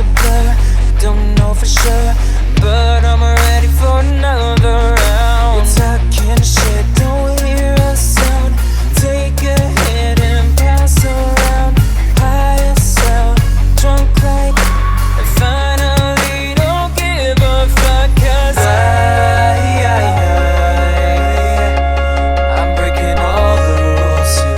a blur. Don't know for sure, but I'm ready for another round. We're talking shit, don't hear a sound. Take a hit and pass around. By yourself, drunk like I finally don't give a fuck. 'Cause I'm breaking all the rules too.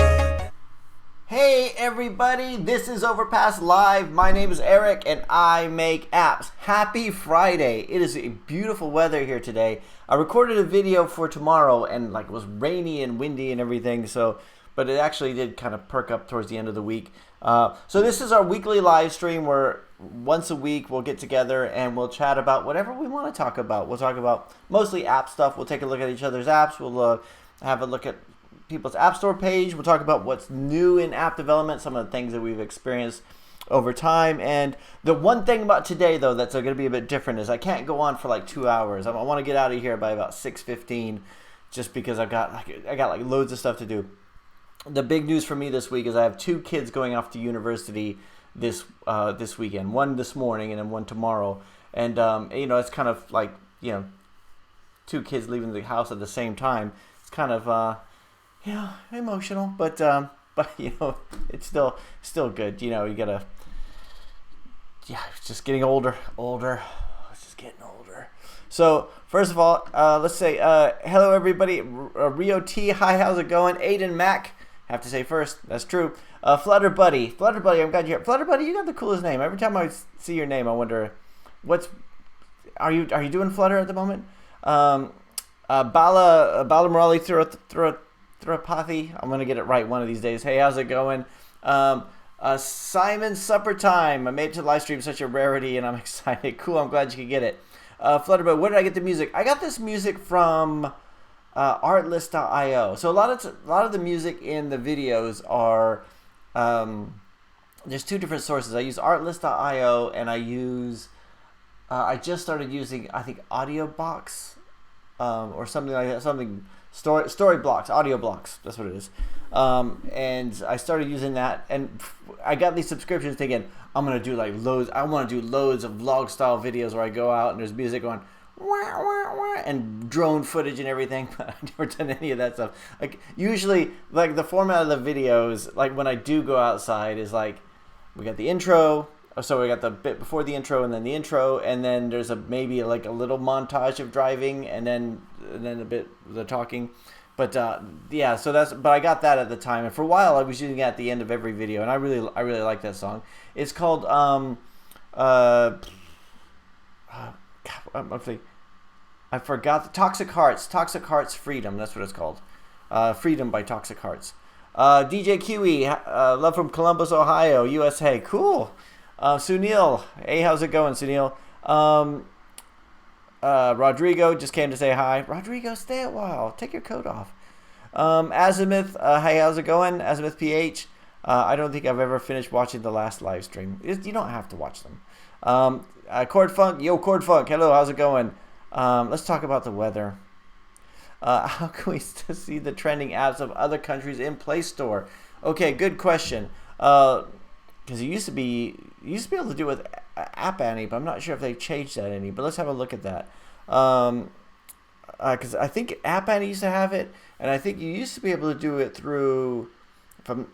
Hey everybody, this is Overpass Live. My name is Eric and I make apps. Happy Friday. It is a beautiful weather here today. I recorded a video for tomorrow and it was rainy and windy and everything, but it actually did kind of perk up towards the end of the week. So this is our weekly live stream where once a week we'll get together and we'll chat about whatever we want to talk about. We'll talk about mostly app stuff. We'll take a look at each other's apps. We'll have a look at people's app store page. We'll talk about what's new in app development, some of the things that we've experienced over time. And the one thing about today, though, that's going to be a bit different is I can't go on for like 2 hours. I want to get out of here by about 6:15, just because I got loads of stuff to do. The big news for me this week is I have 2 kids going off to university this weekend. One this morning and then one tomorrow. And it's kind of like 2 kids leaving the house at the same time. It's kind of emotional, but it's still good. You gotta, it's just getting older. It's just getting older. So first of all, let's say hello everybody. Rio T, hi, how's it going? Aiden Mac, have to say first, that's true. Flutter Buddy, I'm glad you're here. Flutter Buddy, you got the coolest name. Every time I see your name, I wonder, are you doing Flutter at the moment? Bala Morali Thurapathy, I'm gonna get it right one of these days. Hey, how's it going? Simon Supper Time, I made it to the live stream, such a rarity, and I'm excited. Cool, I'm glad you could get it. Flutterbird, where did I get the music? I got this music from Artlist.io. So a lot of the music in the videos are there's 2 different sources. I use Artlist.io and I use I just started using, I think, AudioBox or something like that, Story blocks, audio blocks, that's what it is. And I started using that, and I got these subscriptions thinking I'm gonna do loads. I want to do loads of vlog style videos where I go out and there's music going wah, wah, wah, and drone footage and everything. But I've never done any of that stuff. Usually, the format of the videos, when I do go outside, is we got the intro. So we got the bit before the intro, and then the intro, and then there's maybe a little montage of driving, and then a bit of the talking. But but I got that at the time, and for a while I was using it at the end of every video, and I really like that song. It's called I forgot, the Toxic Hearts Freedom. That's what it's called. Freedom by Toxic Hearts. DJ Kiwi, love from Columbus, Ohio, USA. Cool. Sunil, hey, how's it going, Sunil? Rodrigo just came to say hi. Rodrigo, stay a while. Take your coat off. Azimuth, hey, how's it going? Azimuth PH. I don't think I've ever finished watching the last live stream. You don't have to watch them. Cord Funk, yo, Cord Funk, hello, how's it going? Let's talk about the weather. How can we still see the trending apps of other countries in Play Store? Okay, good question. Because you used to be able to do it with App Annie, but I'm not sure if they've changed that any. But let's have a look at that. Because I think App Annie used to have it, and I think you used to be able to do it through,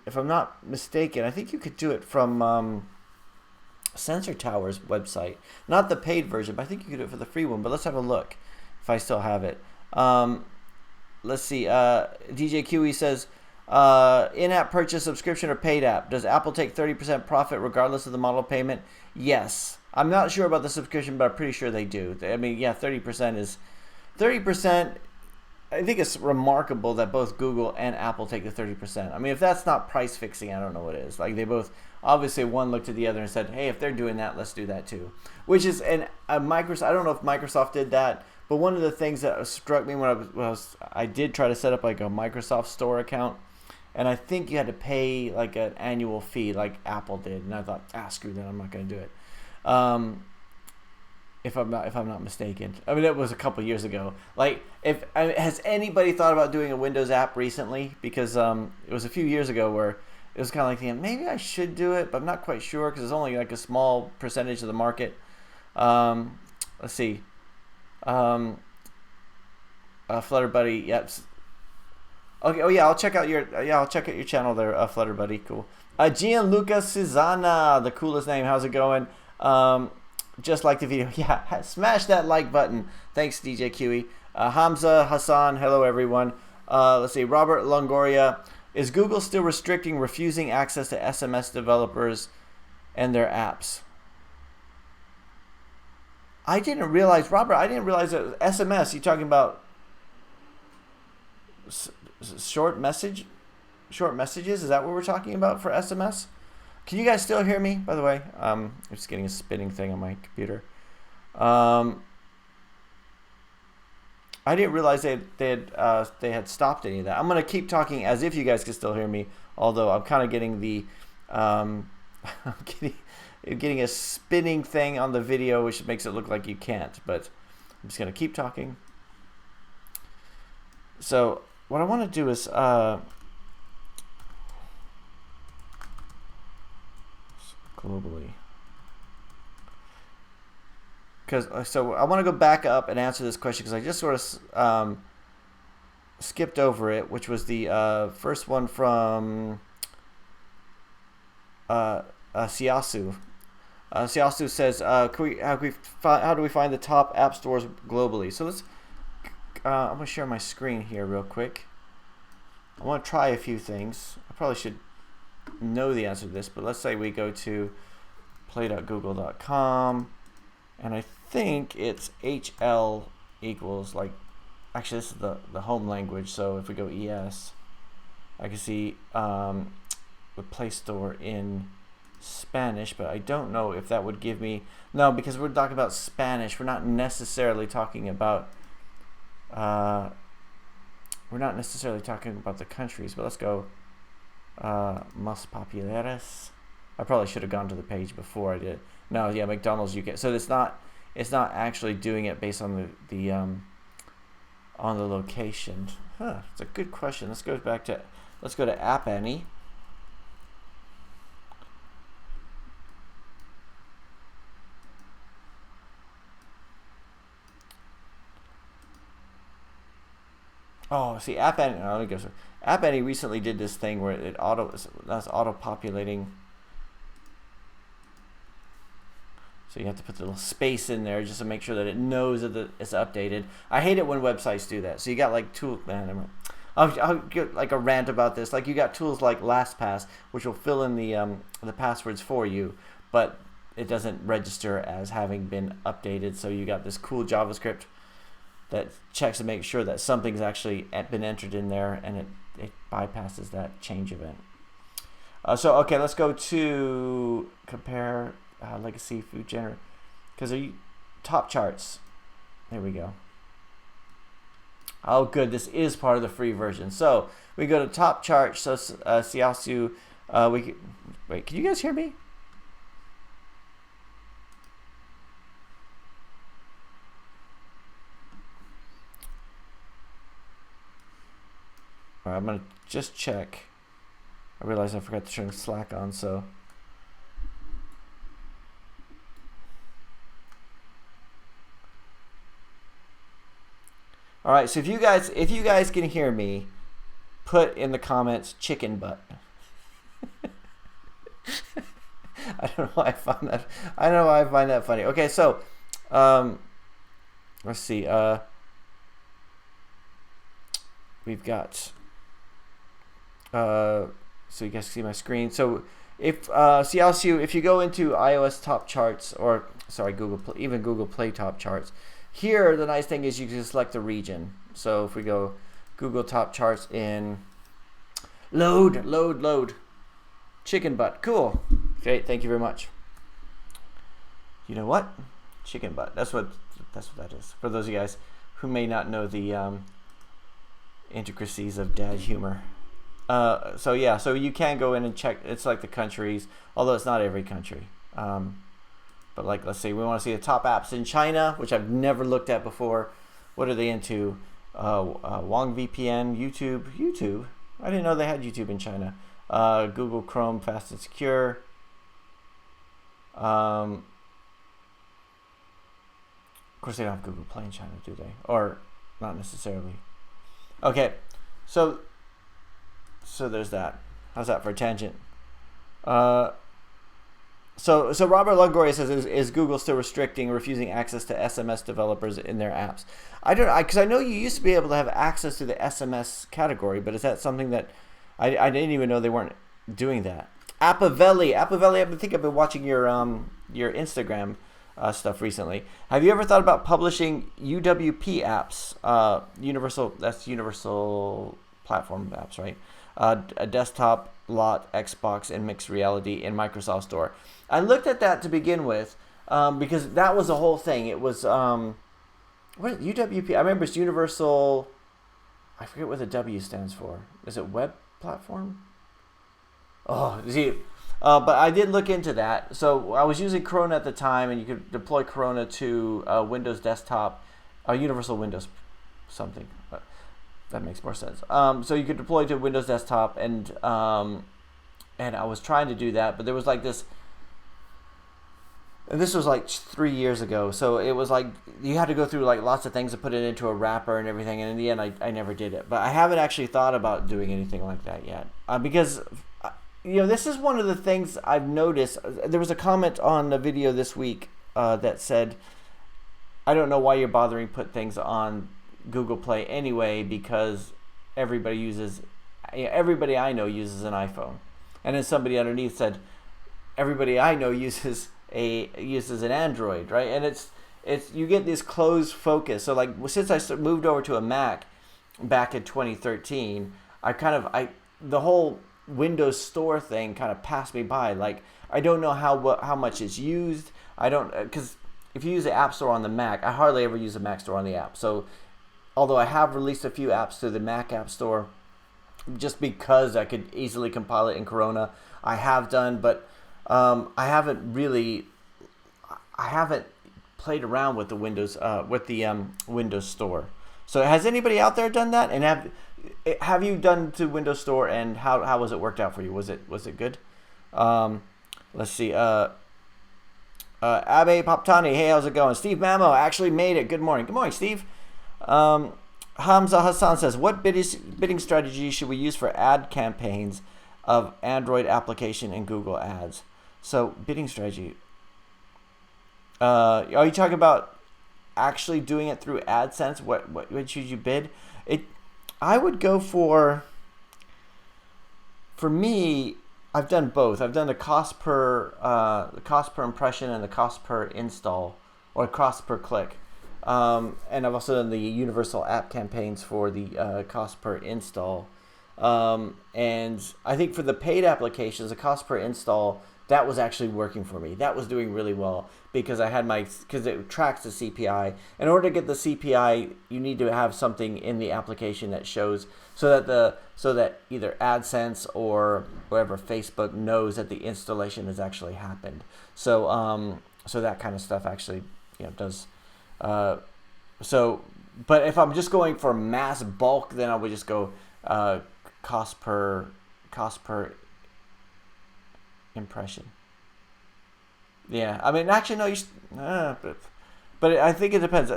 if I'm not mistaken, I think you could do it from Sensor Tower's website, not the paid version, but I think you could do it for the free one. But let's have a look if I still have it. Let's see. DJ QE says, in-app purchase, subscription, or paid app. Does Apple take 30% profit regardless of the model payment? Yes. I'm not sure about the subscription, but I'm pretty sure they do. I mean, yeah, 30% is 30%. I think it's remarkable that both Google and Apple take the 30%. I mean, if that's not price fixing, I don't know what is. They both, obviously one looked at the other and said, hey, if they're doing that, let's do that too. Which is, and Microsoft, I don't know if Microsoft did that, but one of the things that struck me when I did try to set up a Microsoft Store account, and I think you had to pay an annual fee like Apple did, and I thought, screw that, I'm not going to do it. If I'm not mistaken. I mean, it was a couple years ago. Has anybody thought about doing a Windows app recently? Because it was a few years ago where it was kind of like thinking maybe I should do it, but I'm not quite sure because it's only like a small percentage of the market. Let's see. Flutter Buddy, yep. Okay. Oh yeah, I'll check out your channel there, Flutter Buddy. Cool. Gianluca Susanna, the coolest name. How's it going? Just like the video. Yeah, smash that like button. Thanks, DJ Kiwi. Hamza Hasan, hello everyone. Let's see. Robert Longoria, is Google still refusing access to SMS developers and their apps? I didn't realize, Robert. I didn't realize that SMS. You talking about short messages? Is that what we're talking about for SMS? Can you guys still hear me, by the way? I'm just getting a spinning thing on my computer. I didn't realize they had stopped any of that. I'm gonna keep talking as if you guys can still hear me, although I'm kind of getting the I'm getting a spinning thing on the video, which makes it look like you can't. But I'm just gonna keep talking. So what I want to do is globally, so I want to go back up and answer this question because I just sort of skipped over it, which was the first one from Siasu. Siasu says, how do we find the top app stores globally? So let's. I'm gonna share my screen here real quick. I want to try a few things. I probably should know the answer to this, but let's say we go to play.google.com, and I think it's HL equals, like, actually this is the home language, so if we go ES, I can see the Play Store in Spanish, but I don't know if that would give me, no, because we're talking about Spanish, we're not necessarily talking about the countries, but let's go Más Populares. I probably should have gone to the page before I did. No, yeah, McDonald's UK. So it's not actually doing it based on the location. Huh, it's a good question. Let's go to App Annie. Oh, see, App Annie recently did this thing where that's auto-populating. So you have to put the little space in there just to make sure that it knows that it's updated. I hate it when websites do that. So you got like tools, man. I'll get like a rant about this. Like you got tools like LastPass, which will fill in the passwords for you, but it doesn't register as having been updated. So you got this cool JavaScript that checks to make sure that something's actually been entered in there, and it bypasses that change event. So okay, let's go to compare legacy food genre, because top charts. There we go. Oh, good. This is part of the free version. So we go to top charts. So Siasu, wait. Can you guys hear me? All right, I'm gonna just check. I realized I forgot to turn Slack on, so. All right, so if you guys can hear me, put in the comments chicken butt. I don't know why I find that. I don't know why I find that funny. Okay, so let's see. We've got. So you guys see my screen. So if if you go into iOS top charts, or sorry, even Google Play top charts. Here, the nice thing is you can select the region. So if we go Google top charts in load, chicken butt, cool. Okay, thank you very much. You know what? Chicken butt. That's what that is. For those of you guys who may not know the intricacies of dad humor. So yeah, so you can go in and check. It's like the countries, although it's not every country. But like, let's say we want to see the top apps in China, which I've never looked at before. What are they into? Wang VPN, YouTube. I didn't know they had YouTube in China. Google Chrome, fast and secure. Of course, they don't have Google Play in China, do they? Or not necessarily. Okay, so there's that. How's that for a tangent? So Robert Longoria says, is Google still restricting or refusing access to SMS developers in their apps? I don't, because I know you used to be able to have access to the SMS category, but is that something that I didn't even know they weren't doing that? Appavelli, I've been watching your Instagram stuff recently. Have you ever thought about publishing UWP apps? Universal platform apps, right? A desktop, lot, Xbox, and mixed reality in Microsoft Store. I looked at that to begin with because that was the whole thing. It was what UWP? I remember it's Universal. I forget what the W stands for. Is it web platform? Oh, see, but I did look into that. So I was using Corona at the time, and you could deploy Corona to Windows Desktop, Universal Windows something. That makes more sense. So you could deploy to Windows Desktop, and I was trying to do that, but there was like this. And this was like 3 years ago, so it was like you had to go through like lots of things to put it into a wrapper and everything, and in the end, I never did it. But I haven't actually thought about doing anything like that yet, because this is one of the things I've noticed. There was a comment on the video this week that said, "I don't know why you're bothering put things on Google Play anyway, because everybody I know uses an iPhone." And then somebody underneath said, "Everybody I know uses an Android," right? And it's you get this closed focus. So like since I moved over to a Mac back in 2013, the whole Windows Store thing kind of passed me by. Like I don't know how much it's used. I don't, because if you use the App Store on the Mac, I hardly ever use the Mac Store on the app. So although I have released a few apps to the Mac App Store, just because I could easily compile it in Corona, I have done, but I haven't played around with the Windows Windows Store. So has anybody out there done that? And have you done to Windows Store, and how was it worked out for you? Was it good? Let's see. Abe Poptani, hey, how's it going? Steve Mamo actually made it. Good morning. Good morning, Steve. Hamza Hasan says, what bidding strategy should we use for ad campaigns of Android application and Google Ads? So bidding strategy. Are you talking about actually doing it through AdSense? What should you bid? I would go for me, I've done both. I've done the cost per impression and the cost per install, or cost per click. And I've also done the universal app campaigns for the cost per install. And I think for the paid applications, the cost per install, that was actually working for me. That was doing really well because because it tracks the CPI. In order to get the CPI, you need to have something in the application that shows so that either AdSense or whatever Facebook knows that the installation has actually happened. So that kind of stuff actually does. But if I'm just going for mass bulk, then I would just go cost per impression. Yeah, I mean, actually, no. But I think it depends.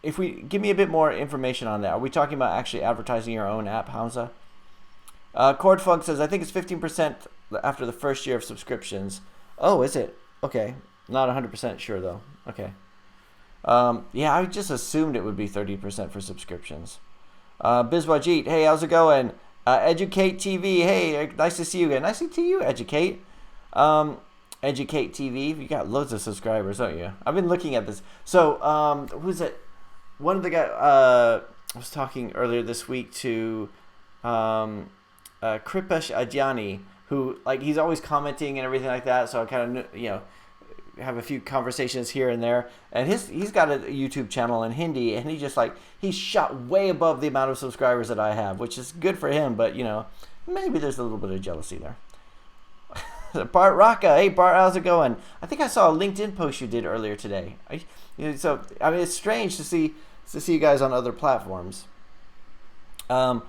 If we give me a bit more information on that, are we talking about actually advertising your own app, Hamza? Cordfunk says, I think it's 15% after the first year of subscriptions. Oh, is it? Okay, not 100% sure though. Okay. Yeah, I just assumed it would be 30% for subscriptions. Biswajit, hey, how's it going? Educate TV, hey, nice to see you again. Nice to see you, Educate. Educate TV, you got loads of subscribers, don't you? I've been looking at this. So, who's it? One of the guys, I was talking earlier this week to Kripesh Adjani, who, like, he's always commenting and everything like that, so I kind of, have a few conversations here and there, and he's got a YouTube channel in Hindi, and he's shot way above the amount of subscribers that I have, which is good for him, but maybe there's a little bit of jealousy there. Bart Raka, hey Bart, how's it going? I think I saw a LinkedIn post you did earlier today. So I mean, it's strange to see you guys on other platforms. Let's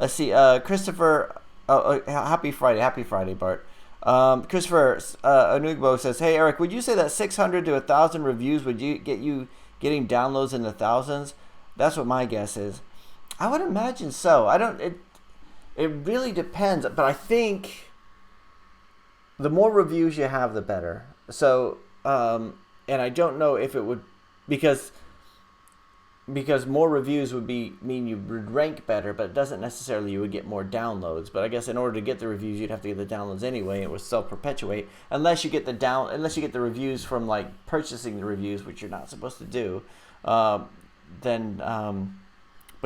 see, Christopher Happy Friday, Bart. Christopher Anugbo says, "Hey Eric, would you say that 600 to 1,000 reviews would get you getting downloads in the thousands? That's what my guess is. I would imagine so. I don't. It really depends, but I think the more reviews you have, the better. So, and I don't know if it would because more reviews would mean you would rank better, but it doesn't necessarily you would get more downloads. But I guess in order to get the reviews, you'd have to get the downloads anyway. It would self-perpetuate unless you get the reviews from like purchasing the reviews, which you're not supposed to do. But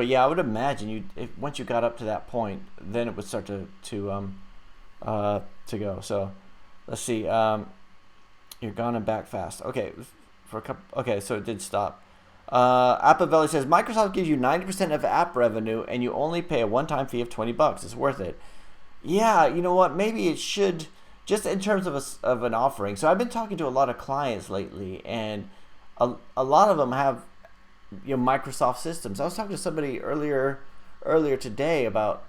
yeah, I would imagine once you got up to that point, then it would start to go. So let's see. You're gone and back fast. Okay, for a couple. Okay, so it did stop. Appavelli says Microsoft gives you 90% of app revenue, and you only pay a one-time fee of $20. It's worth it. Yeah, you know what? Maybe it should, just in terms of an offering. So I've been talking to a lot of clients lately, and a lot of them have Microsoft systems. I was talking to somebody earlier today about,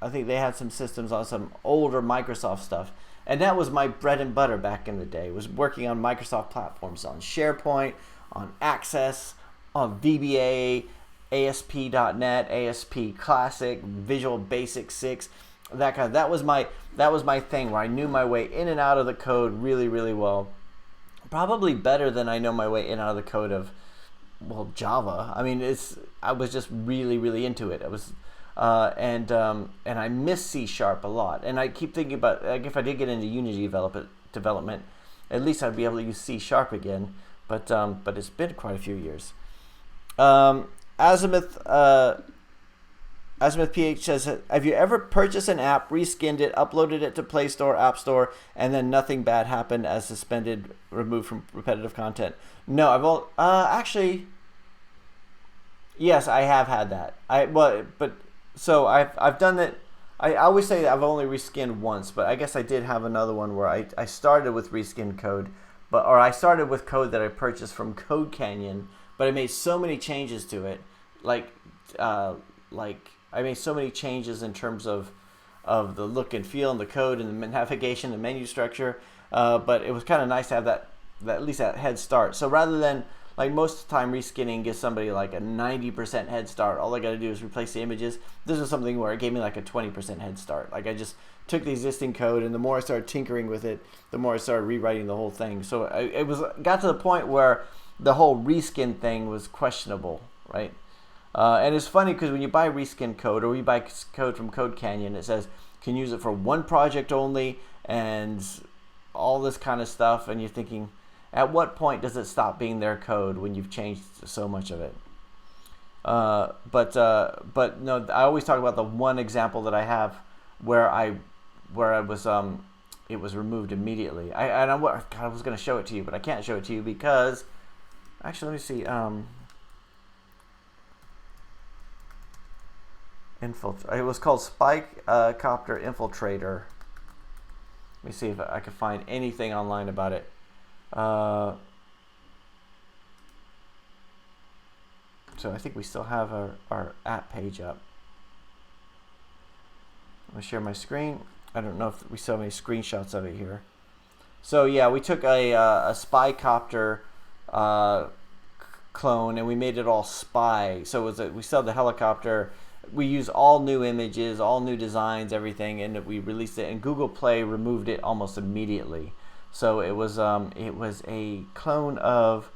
I think they had some systems on some older Microsoft stuff, and that was my bread and butter back in the day. Was working on Microsoft platforms, on SharePoint, on Access, on VBA, ASP.NET, ASP Classic, Visual Basic 6, that was my thing where I knew my way in and out of the code really, really well. Probably better than I know my way in and out of the code of Java. I mean, I was just really, really into it. And I miss C# a lot. And I keep thinking about, like, if I did get into Unity development, at least I'd be able to use C# again. But it's been quite a few years. Azimuth PH says, have you ever purchased an app, reskinned it, uploaded it to Play Store, App Store, and then nothing bad happened as suspended, removed from repetitive content? No, actually, yes, I have had that. I've done that. I always say that I've only reskinned once, but I guess I did have another one where I started with reskinned code, or I started with code that I purchased from Code Canyon, but I made so many changes to it, like I made so many changes in terms of the look and feel and the code and the navigation and menu structure, but it was kind of nice to have that at least that head start. So rather than, like, most of the time reskinning gives somebody like a 90% head start, all I got to do is replace the images. This was something where it gave me like a 20% head start. Like, I just took the existing code, and the more I started tinkering with it, the more I started rewriting the whole thing. So it got to the point where the whole reskin thing was questionable, right? And it's funny because when you buy reskin code, or you buy code from Code Canyon, it says can use it for one project only and all this kind of stuff, and you're thinking, at what point does it stop being their code when you've changed so much of it? But no, I always talk about the one example that I have where I was it was removed immediately. I was going to show it to you, but I can't show it to you because, actually, let me see. It was called Spike Copter Infiltrator. Let me see if I can find anything online about it. So I think we still have our app page up. I'm gonna share my screen. I don't know if we still have any screenshots of it here. So yeah, we took a Spy Copter clone and we made it all spy. So we still have the helicopter. We use all new images, all new designs, everything, and we released it. And Google Play removed it almost immediately. So it was a clone of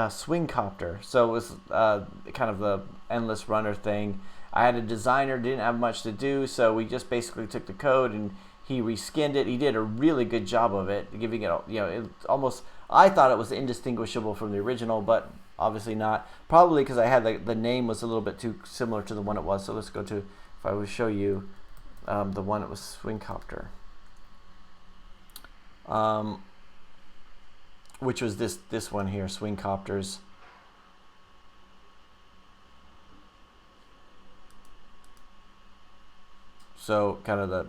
Swing Copter. So it was kind of the endless runner thing. I had a designer, didn't have much to do, so we just basically took the code and he reskinned it. He did a really good job of it, giving it, it almost, I thought it was indistinguishable from the original, but obviously not. Probably because I had the name was a little bit too similar to the one it was. So let's go to, if I would show you the one that was Swing Copter. Which was this one here, Swing Copters. So kind of the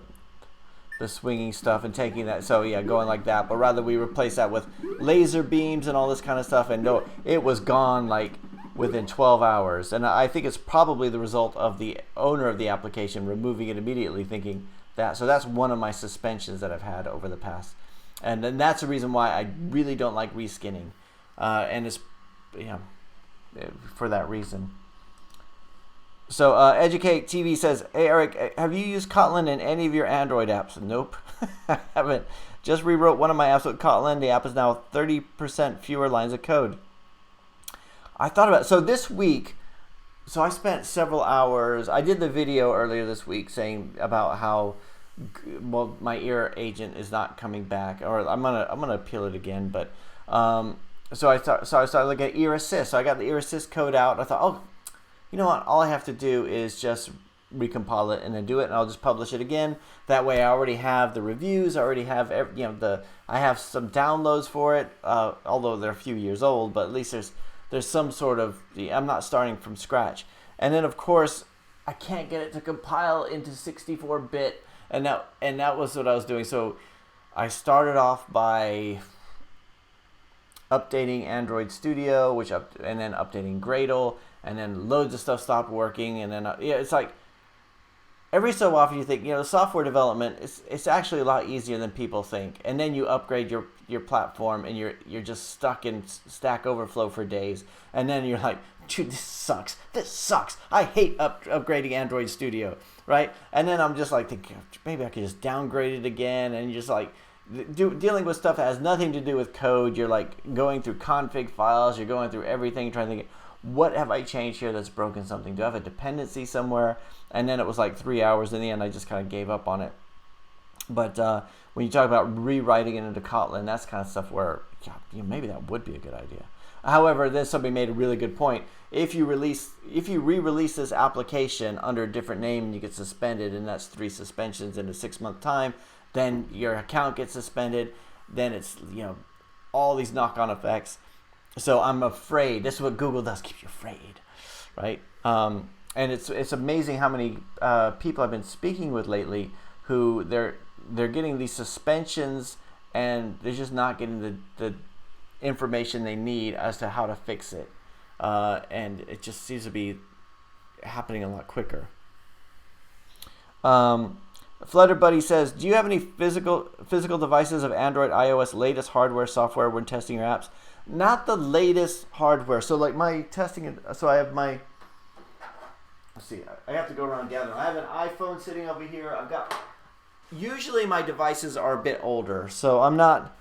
swinging stuff and taking that, so yeah, going like that. But rather we replace that with laser beams and all this kind of stuff, and no, it was gone like within 12 hours. And I think it's probably the result of the owner of the application removing it immediately, thinking that. So that's one of my suspensions that I've had over the past. And then that's the reason why I really don't like reskinning. And it's, for that reason. So Educate TV says, hey Eric, have you used Kotlin in any of your Android apps? Nope, I haven't. Just rewrote one of my apps with Kotlin. The app is now 30% fewer lines of code. I thought about it. So this week, so I spent several hours. I did the video earlier this week saying about how, well, my ear agent is not coming back, or I'm gonna appeal it again. But so I started looking at ear assist. So I got the ear assist code out. I thought, oh, you know what? All I have to do is just recompile it and then do it, and I'll just publish it again. That way, I already have the reviews. I already have I have some downloads for it. Although they're a few years old, but at least there's some sort of. I'm not starting from scratch. And then of course, I can't get it to compile into 64-bit, and that was what I was doing. So I started off by updating Android Studio, and then updating Gradle. And then loads of stuff stopped working, and then it's like every so often you think, software development it's actually a lot easier than people think. And then you upgrade your platform, and you're just stuck in Stack Overflow for days. And then you're like, dude, this sucks. I hate upgrading Android Studio, right? And then I'm just like thinking, maybe I could just downgrade it again, and you're just like dealing with stuff that has nothing to do with code. You're like going through config files. You're going through everything, trying to think, what have I changed here that's broken something? Do I have a dependency somewhere? And then it was like 3 hours. In the end, I just kind of gave up on it. But when you talk about rewriting it into Kotlin, that's kind of stuff where maybe that would be a good idea. However, then somebody made a really good point. If you re-release this application under a different name and you get suspended, and that's 3 suspensions in a 6-month time, then your account gets suspended. Then it's all these knock-on effects. So I'm afraid. This is what Google does, keep you afraid, right? And it's amazing how many people I've been speaking with lately who they're getting these suspensions, and they're just not getting the information they need as to how to fix it. And it just seems to be happening a lot quicker. Flutter Buddy says, do you have any physical devices of Android, iOS, latest hardware, software when testing your apps? Not the latest hardware. So like my testing, so I have my, let's see, I have to go around gathering. I have an iPhone sitting over here. Usually my devices are a bit older, so I'm not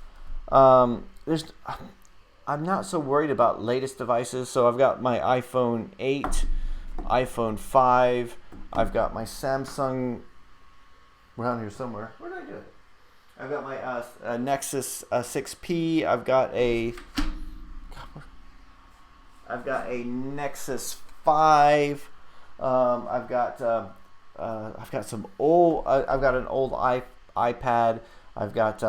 so worried about latest devices. So I've got my iPhone 8, iPhone 5. I've got my Samsung around here somewhere. Where did I do it? I've got my Nexus 6P. I've got a Nexus 5. I've got some old. I've got an old iPad. I've got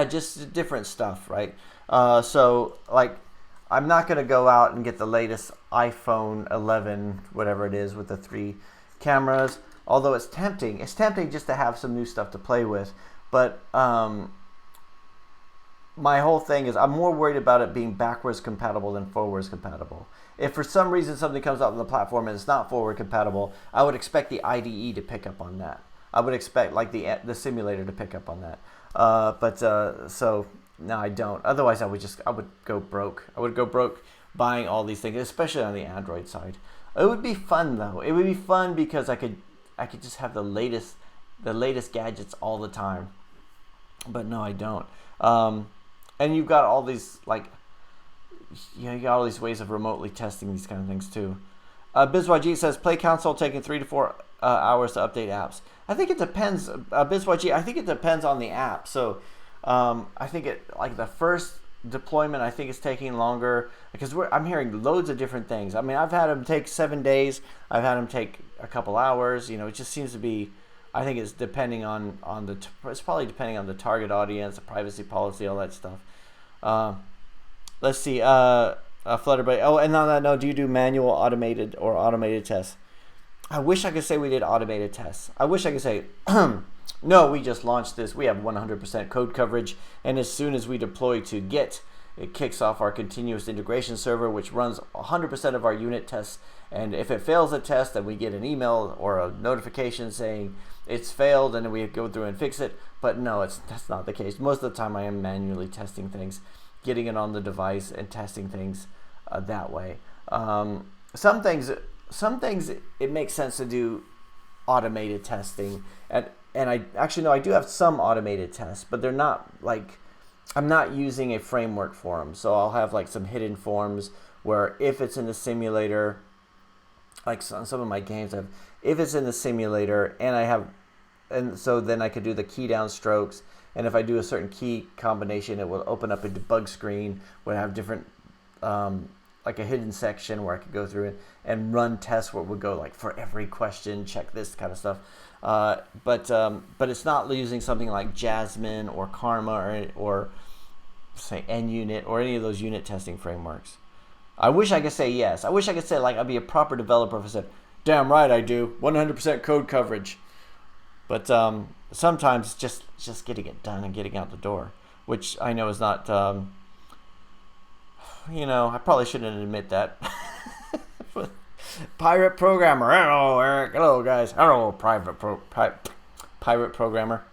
just different stuff, right? So like, I'm not gonna go out and get the latest iPhone 11, whatever it is, with the 3 cameras. Although it's tempting just to have some new stuff to play with. But my whole thing is I'm more worried about it being backwards compatible than forwards compatible. If for some reason something comes out on the platform and it's not forward compatible, I would expect the IDE to pick up on that. I would expect like the simulator to pick up on that. So no, I don't. Otherwise, I would go broke. I would go broke buying all these things, especially on the Android side. It would be fun though. It would be fun because I could just have the latest gadgets all the time. But no, I don't. And you've got all these you got all these ways of remotely testing these kind of things too. BizYG says play console taking 3 to 4 hours to update apps. I think it depends. BizYG, I think it depends on the app. So I think the first deployment, I think it's taking longer because I'm hearing loads of different things. I mean, I've had them take 7 days. I've had them take a couple hours. It just seems to be. I think it's depending on it's probably depending on the target audience, the privacy policy, all that stuff. Let's see. Flutter. Oh, and on that note, do you do manual, automated, or automated tests? I wish I could say we did automated tests. I wish I could say, no, we just launched this. We have 100% code coverage, and as soon as we deploy to Git, it kicks off our continuous integration server, which runs 100% of our unit tests. And if it fails a test, then we get an email or a notification saying it's failed, and then we go through and fix it. But no, that's not the case. Most of the time I am manually testing things, getting it on the device and testing things that way. Some things it makes sense to do automated testing, and I actually, no, I do have some automated tests, but they're not like, I'm not using a framework for them. So I'll have like some hidden forms where if it's in the simulator, like on some of my games, if it's in the simulator and so then I could do the key down strokes, and if I do a certain key combination, it will open up a debug screen where I have different like a hidden section where I could go through it and run tests where it would go like for every question, check this kind of stuff. But it's not using something like Jasmine or Karma or say NUnit or any of those unit testing frameworks. I wish I could say yes. I wish I could say like I'd be a proper developer if I said, damn right I do, 100% code coverage. But sometimes just getting it done and getting out the door, which I know is not, I probably shouldn't admit that. Pirate programmer. Hello, Eric. Hello, guys. Hello, pirate programmer.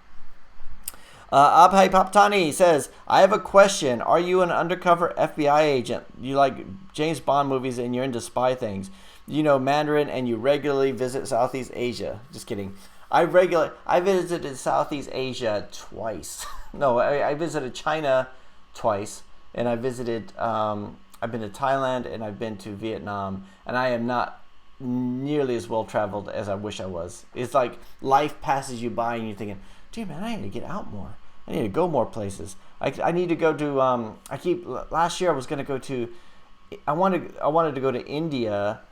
Abhay Paptani says, I have a question. Are you an undercover FBI agent? You like James Bond movies and you're into spy things. You know Mandarin and you regularly visit Southeast Asia. Just kidding. I visited Southeast Asia twice. No, I visited China twice. And I visited, I've been to Thailand and I've been to Vietnam, and I am not nearly as well traveled as I wish I was. It's like life passes you by and you're thinking, dude, man, I need to get out more. I need to go more places. I need to go to, last year I was going to go to, I wanted to go to India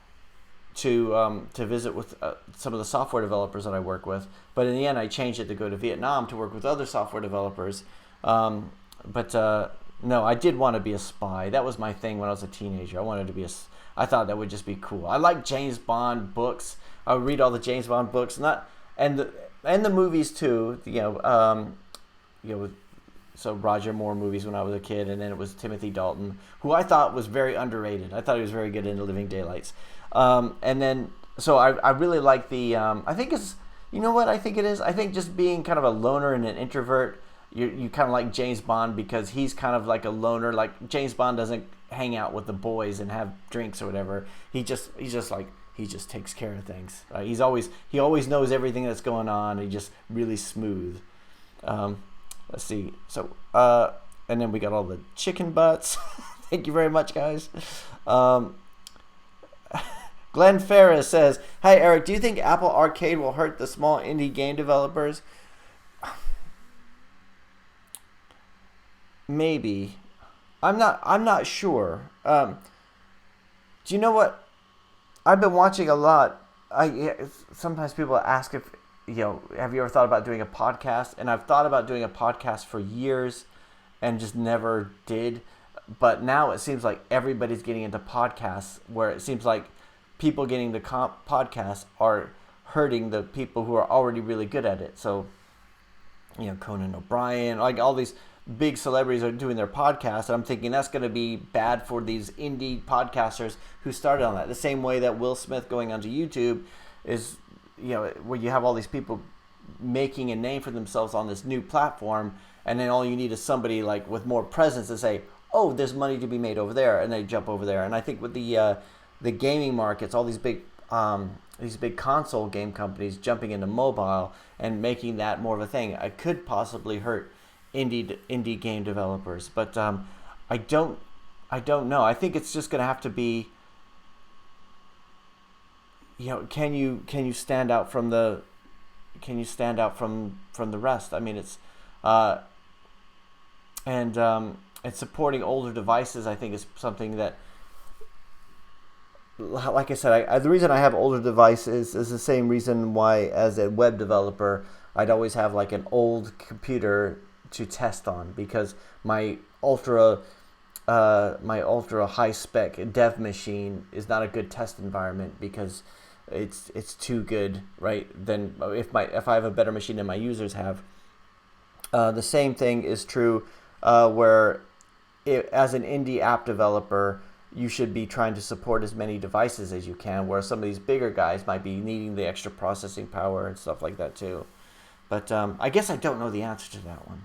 to visit with some of the software developers that I work with. But in the end, I changed it to go to Vietnam to work with other software developers. No, I did want to be a spy. That was my thing when I was a teenager. I thought that would just be cool. I like James Bond books. I would read all the James Bond books, and the movies too. So Roger Moore movies when I was a kid, and then it was Timothy Dalton, who I thought was very underrated. I thought he was very good in The Living Daylights. And then so I really like the. I think it's, you know what I think it is. I think just being kind of a loner and an introvert. You kind of like James Bond because he's kind of like a loner. Like James Bond doesn't hang out with the boys and have drinks or whatever. He just takes care of things. Right? He always knows everything that's going on. He's just really smooth. Let's see. So and then we got all the chicken butts. Thank you very much, guys. Glenn Ferris says, "Hi Eric, do you think Apple Arcade will hurt the small indie game developers?" Maybe. I'm not sure. Do you know what? I've been watching a lot. Sometimes people ask if, have you ever thought about doing a podcast? And I've thought about doing a podcast for years and just never did. But now it seems like everybody's getting into podcasts, where it seems like people getting the podcasts are hurting the people who are already really good at it. So, Conan O'Brien, like all these big celebrities are doing their podcasts, and I'm thinking that's going to be bad for these indie podcasters who started on that. The same way that Will Smith going onto YouTube is, where you have all these people making a name for themselves on this new platform, and then all you need is somebody like with more presence to say, oh, there's money to be made over there, and they jump over there. And I think with the gaming markets, all these big console game companies jumping into mobile and making that more of a thing, I could possibly hurt indie game developers. But I don't know. I think it's just going to have to be, can you stand out from the rest? I mean, it's and supporting older devices, I think, is something that, like I said, the reason I have older devices is the same reason why, as a web developer, I'd always have like an old computer to test on, because my ultra high spec dev machine is not a good test environment because it's too good, right? Then if I have a better machine than my users have. The same thing is true where as an indie app developer, you should be trying to support as many devices as you can, where some of these bigger guys might be needing the extra processing power and stuff like that too. But I guess I don't know the answer to that one.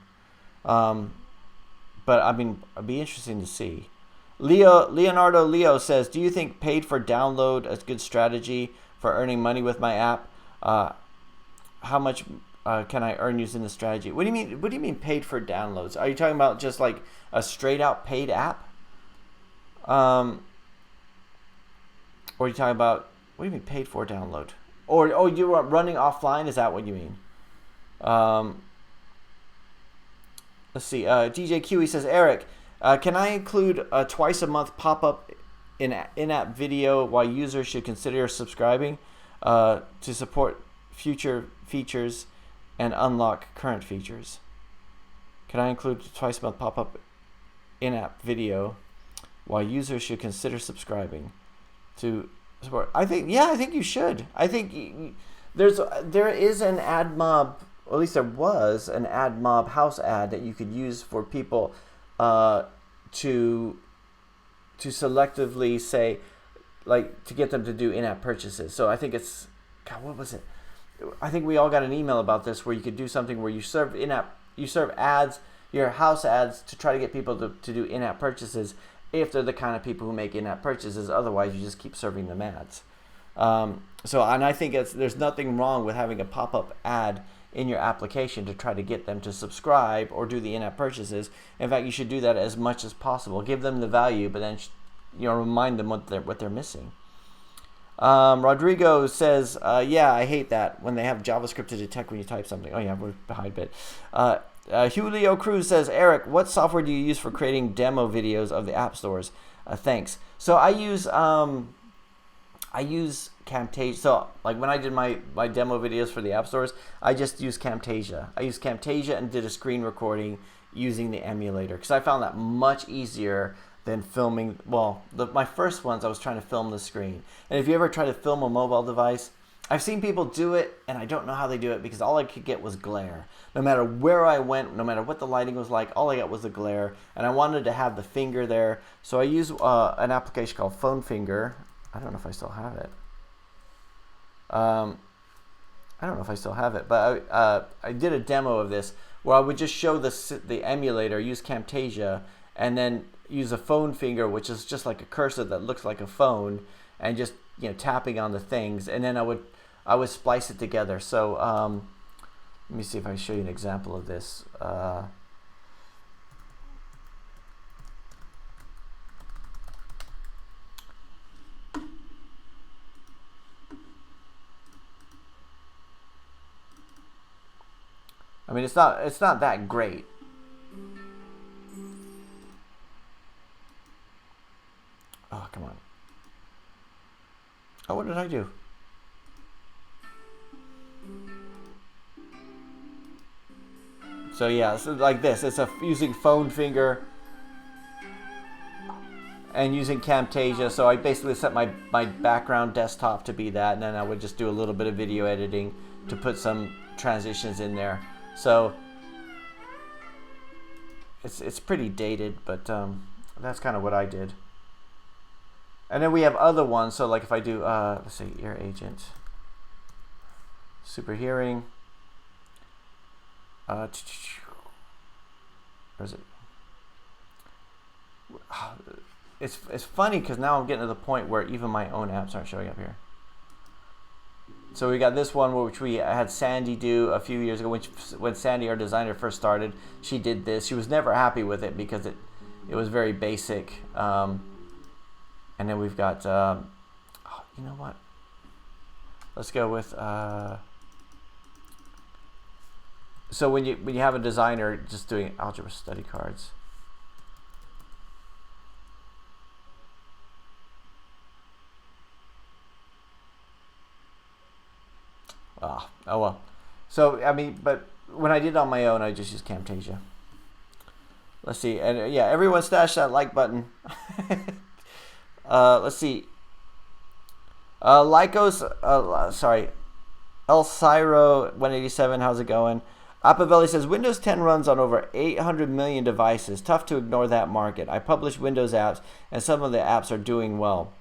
But I mean, it'd be interesting to see. Leonardo Leo says, do you think paid for download is a good strategy for earning money with my app? How much can I earn using the strategy? What do you mean? What do you mean paid for downloads? Are you talking about just like a straight out paid app? Or are you talking about, what do you mean paid for download? Or you are running offline? Is that what you mean? Let's see. DJ Kiwi says, Eric, can I include a twice a month pop-up in-app video while users should consider subscribing to support future features and unlock current features? Can I include twice a month pop-up in-app video while users should consider subscribing to support? I think you should. I think there is an AdMob, or at least there was an AdMob house ad that you could use for people to selectively say, like, to get them to do in-app purchases. So I think it's, God, what was it? I think we all got an email about this where you could do something where you serve ads, your house ads, to try to get people to do in-app purchases if they're the kind of people who make in-app purchases. Otherwise, you just keep serving them ads. And I think there's nothing wrong with having a pop-up ad in your application to try to get them to subscribe or do the in-app purchases. In fact, you should do that as much as possible. Give them the value, but then remind them what they're missing. Rodrigo says, yeah, I hate that when they have JavaScript to detect when you type something. Oh yeah, we're behind a bit. Julio Cruz says, Eric, what software do you use for creating demo videos of the app stores? Thanks. So I use Camtasia. So like when I did my demo videos for the app stores, I just used Camtasia. I used Camtasia and did a screen recording using the emulator because I found that much easier than filming. Well, my first ones I was trying to film the screen. And if you ever try to film a mobile device, I've seen people do it, and I don't know how they do it because all I could get was glare. No matter where I went, no matter what the lighting was like, all I got was the glare, and I wanted to have the finger there. So I use an application called Phone Finger. I don't know if I still have it. But I did a demo of this where I would just show the emulator, use Camtasia, and then use a phone finger, which is just like a cursor that looks like a phone, and just tapping on the things, and then I would splice it together. So let me see if I can show you an example of this. I mean, it's not that great. Oh, come on. Oh, what did I do? So yeah, so like this. It's using Phone Finger and using Camtasia. So I basically set my background desktop to be that, and then I would just do a little bit of video editing to put some transitions in there. So it's pretty dated, but that's kind of what I did. And then we have other ones. So like if I do, let's see, Ear Agent, Super Hearing. Where is it? It's funny because now I'm getting to the point where even my own apps aren't showing up here. So we got this one which we had Sandy do a few years ago, when Sandy, our designer, first started. She did this. She was never happy with it because it was very basic. And then we've got, you know what? Let's go with. So when you have a designer just doing algebra study cards. Oh well. So I mean, but when I did it on my own, I just used Camtasia. Let's see, and yeah, everyone stash that like button. Let's see. Lycos, sorry, El Cyro 187. How's it going? Appavelli says, Windows 10 runs on over 800 million devices. Tough to ignore that market. I publish Windows apps, and some of the apps are doing well.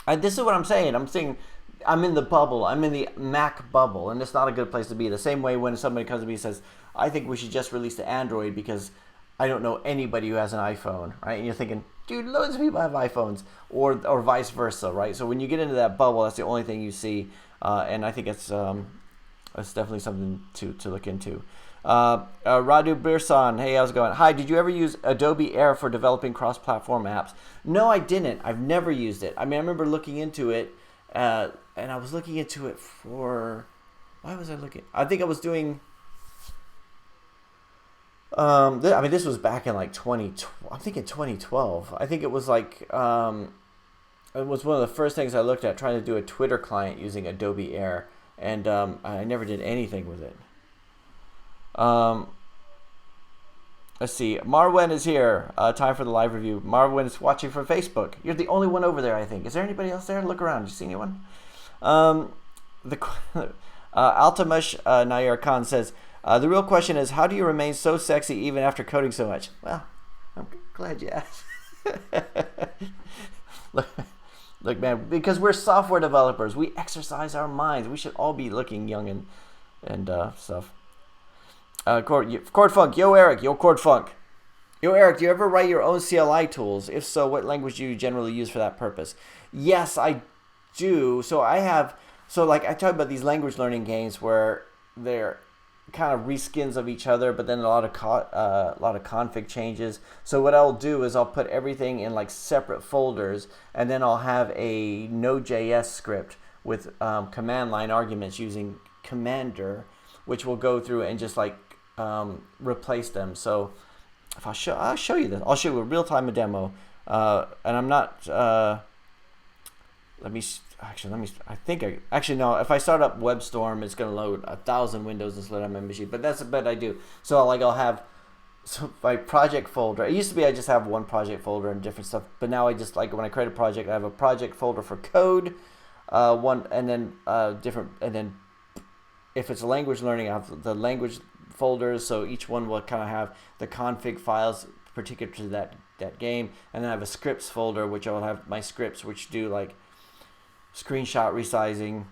This is what I'm saying. I'm saying I'm in the bubble. I'm in the Mac bubble, and it's not a good place to be. The same way when somebody comes to me and says, I think we should just release the Android because I don't know anybody who has an iPhone, right? And you're thinking, dude, loads of people have iPhones, or vice versa, right? So when you get into that bubble, that's the only thing you see, and I think it's definitely something to look into. Radu Birsan, hey, how's it going? Hi, did you ever use Adobe Air for developing cross-platform apps? No, I didn't. I've never used it. I mean, I remember looking into it, and I was looking into it for, why was I looking? I think I was doing, I mean, this was back in like 2012. I'm thinking 2012. I think it was like, it was one of the first things I looked at, trying to do a Twitter client using Adobe Air. And I never did anything with it. Let's see. Marwen is here. Time for the live review. Marwen is watching from Facebook. You're the only one over there, I think. Is there anybody else there? Look around. Do you see anyone? Altamash Nair Khan says, the real question is, how do you remain so sexy even after coding so much? Well, I'm glad you asked. Look, man, because we're software developers, we exercise our minds. We should all be looking young and stuff. Chord Funk, yo Eric, yo Chord Funk. Yo Eric, do you ever write your own CLI tools? If so, what language do you generally use for that purpose? Yes, I do. So like I talk about these language learning games where they're kind of reskins of each other, but then a lot of config changes. So what I'll do is I'll put everything in like separate folders, and then I'll have a Node.js script with command line arguments using Commander, which will go through and just like replace them. So if I'll show you this. I'll show you a real-time demo, and I'm not. Actually, no. If I start up WebStorm, it's going to load 1,000 windows instead of my machine. But that's a bet I do. So like I'll have my project folder. It used to be I just have one project folder and different stuff. But now I just, like, when I create a project, I have a project folder for code, one, and then different. And then if it's language learning, I have the language folders. So each one will kind of have the config files particular to that game. And then I have a scripts folder, which I will have my scripts, which do like screenshot resizing,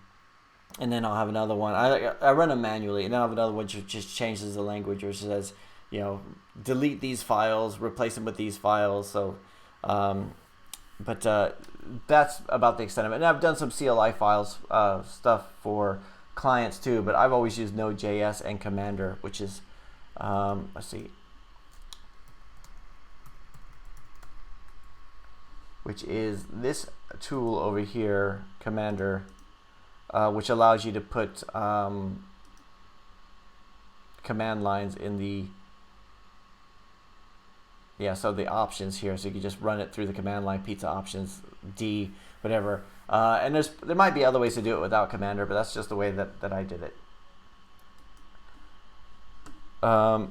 and then I'll have another one. I run them manually, and then I'll have another one which just changes the language, which says, you know, delete these files, replace them with these files. So, but that's about the extent of it. And I've done some CLI files stuff for clients too, but I've always used Node.js and Commander, which is, let's see, which is this tool over here, Commander, which allows you to put command lines in the, so the options here, so you can just run it through the command line, pizza options, D, whatever. And there might be other ways to do it without Commander, but that's just the way that I did it. But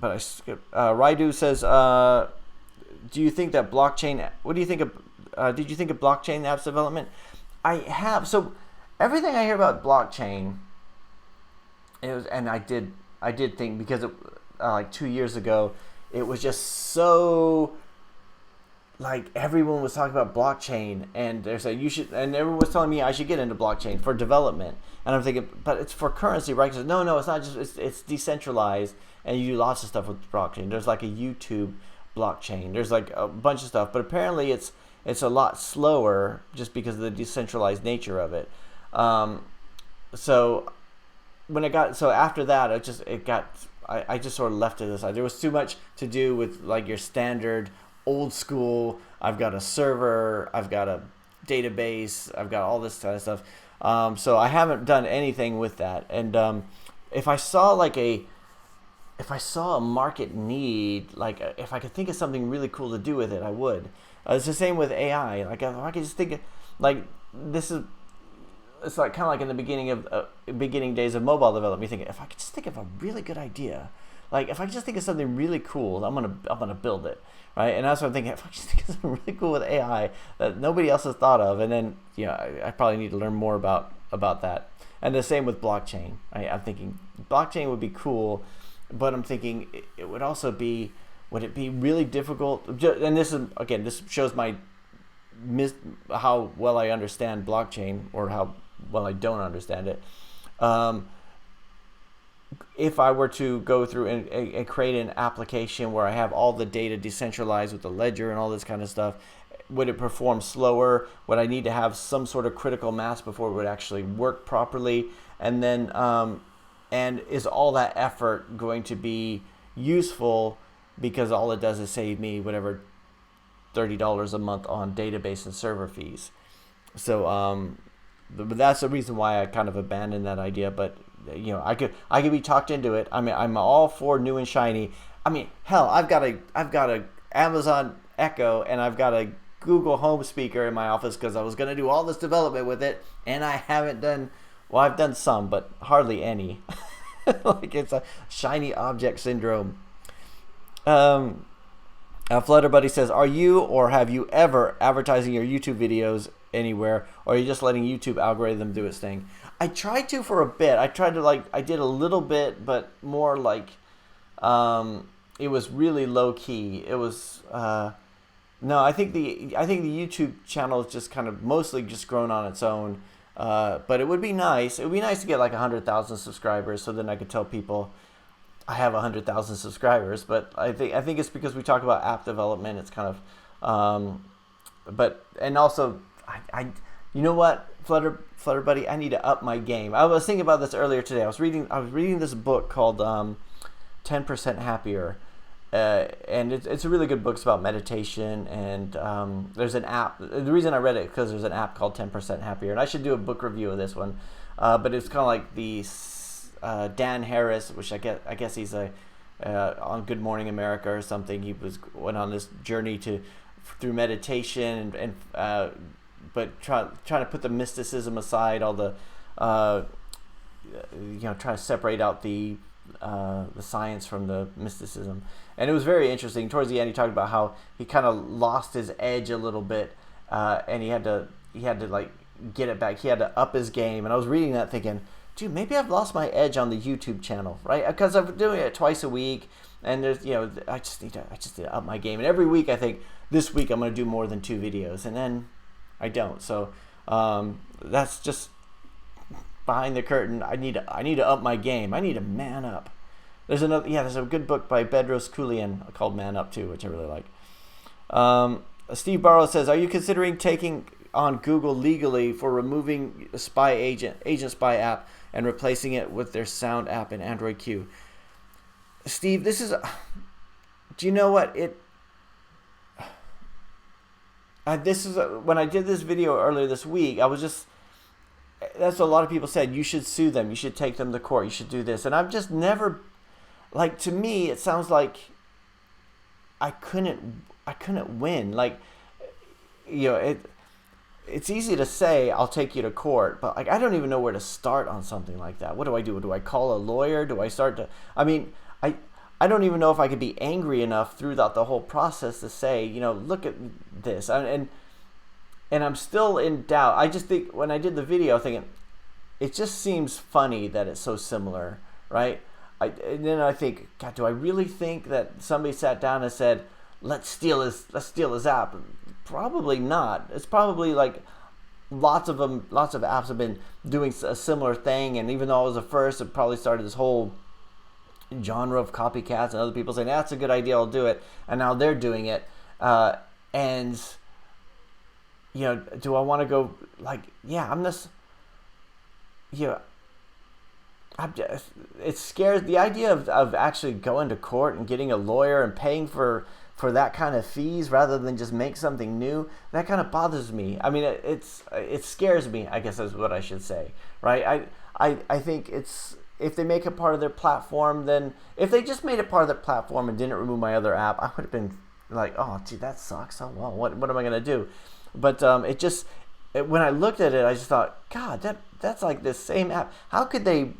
I skipped. Raidu says, do you think that blockchain? What do you think of? Did you think of blockchain apps development? I have. So everything I hear about blockchain, and I did think, because it, like 2 years ago, it was just so, like, everyone was talking about blockchain, and they're saying you should, and everyone was telling me I should get into blockchain for development, and I'm thinking, but it's for currency, right? No, it's not just, it's decentralized, and you do lots of stuff with blockchain. There's like a YouTube blockchain. There's like a bunch of stuff, but apparently it's a lot slower just because of the decentralized nature of it. So after that, I just sort of left it aside. There was too much to do with like your standard old school. I've got a server, I've got a database, I've got all this kind of stuff. So I haven't done anything with that. And if I saw a market need, like if I could think of something really cool to do with it, I would. It's the same with AI. Like if I could just think of, like, it's like kind of like in the beginning days of mobile development. You think, if I could just think of a really good idea, like if I could just think of something really cool, I'm gonna build it, right? And that's what I'm thinking. If I could just think of something really cool with AI that nobody else has thought of, and then I probably need to learn more about that. And the same with blockchain. I'm thinking blockchain would be cool, but I'm thinking it would also be, would it be really difficult? And this is, again, this shows my how well I understand blockchain, or how well I don't understand it. If I were to go through and create an application where I have all the data decentralized with the ledger and all this kind of stuff, would it perform slower? Would I need to have some sort of critical mass before it would actually work properly? And then, and is all that effort going to be useful, because all it does is save me whatever $30 a month on database and server fees? So but that's the reason why I kind of abandoned that idea. But you know, I could be talked into it. I mean, I'm all for new and shiny. I mean, hell, I've got a Amazon Echo, and I've got a Google Home speaker in my office because I was going to do all this development with it, and I haven't done, well, I've done some, but hardly any. Like, it's a shiny object syndrome. Flutter Buddy says, are you, or have you ever advertising your YouTube videos anywhere, or are you just letting YouTube algorithm do its thing? I tried to for a bit. I did a little bit, but more like, it was really low key. It was, no, I think the YouTube channel is just kind of mostly just grown on its own. But it would be nice. It would be nice to get like 100,000 subscribers, so then I could tell people I have 100,000 subscribers. But I think it's because we talk about app development. It's kind of, but, and also you know what, Flutter Buddy, I need to up my game. I was thinking about this earlier today. I was reading this book called 10% Happier. And it's a really good book. It's about meditation, and there's an app. The reason I read it is because there's an app called 10% Happier, and I should do a book review of this one. But it's kind of like the Dan Harris, which I guess he's on Good Morning America or something. He went on this journey through meditation, and but trying to put the mysticism aside, all the trying to separate out the science from the mysticism. And it was very interesting. Towards the end, he talked about how he kind of lost his edge a little bit, and he had to like get it back. He had to up his game. And I was reading that thinking, dude, maybe I've lost my edge on the YouTube channel, right? Because I'm doing it twice a week, and there's, I just need to up my game. And every week I think, this week I'm going to do more than 2 videos, and then I don't. So that's just behind the curtain. I need to up my game. I need to man up. There's a good book by Bedros Keuilian called Man Up too, which I really like. Steve Barrow says, are you considering taking on Google legally for removing the Agent Spy app and replacing it with their Sound app in Android Q? Steve, do you know what when I did this video earlier this week, that's what a lot of people said. You should sue them. You should take them to court. You should do this. And I've just never, like, to me, it sounds like I couldn't win. Like, it's easy to say I'll take you to court, but like, I don't even know where to start on something like that. What do I do? Do I call a lawyer? Do I start to? I mean, I don't even know if I could be angry enough throughout the whole process to say, look at this. And I'm still in doubt. I just think when I did the video, thinking it just seems funny that it's so similar, right? And then I think, God, do I really think that somebody sat down and said, let's steal his app? Probably not. It's probably like lots of apps have been doing a similar thing, and even though I was the first, it probably started this whole genre of copycats and other people saying that's a good idea, I'll do it, and now they're doing it. And do I want to go like, I'm this, it scares the idea of actually going to court and getting a lawyer and paying for that kind of fees rather than just make something new. That kind of bothers me. I mean, it scares me, I guess is what I should say, right? I think if they make it part of their platform, then if they just made it part of their platform and didn't remove my other app, I would have been like, oh, gee, that sucks. Oh, well, what am I going to do? But when I looked at it, I just thought, God, that's like the same app. How could they,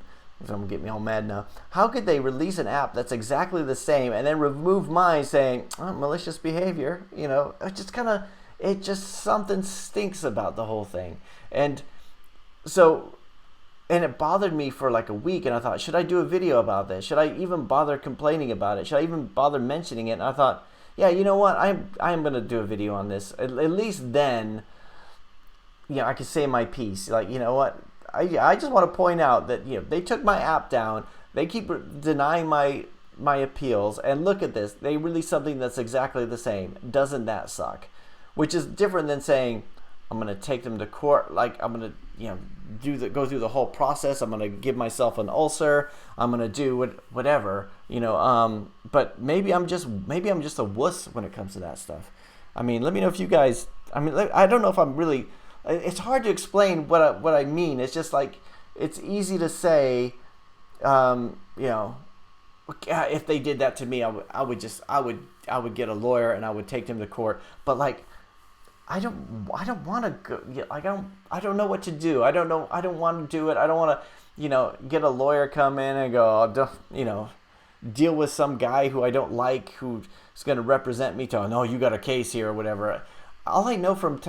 I'm getting me all mad now, how could they release an app that's exactly the same and then remove mine saying, oh, malicious behavior? It just something stinks about the whole thing. And so and it bothered me for like a week, and I thought, should I do a video about this? Should I even bother complaining about it? Should I even bother mentioning it? And I thought, yeah, you know what? I'm going to do a video on this. At least then, I can say my piece. Like, you know what? I just want to point out that, they took my app down. They keep denying my appeals, and look at this. They released something that's exactly the same. Doesn't that suck? Which is different than saying, I'm going to take them to court. Like, I'm going to, go through the whole process. I'm going to give myself an ulcer. I'm going to do whatever, but maybe I'm just a wuss when it comes to that stuff. I mean, let me know if you guys, I don't know if I'm really, it's hard to explain what I mean. It's just like, it's easy to say, if they did that to me, I would get a lawyer and I would take them to court. But like, I don't want to go. I don't know what to do. I don't want to do it. I don't want to, get a lawyer come in and go, deal with some guy who I don't like, who's going to represent me to, no, you got a case here or whatever. All I know from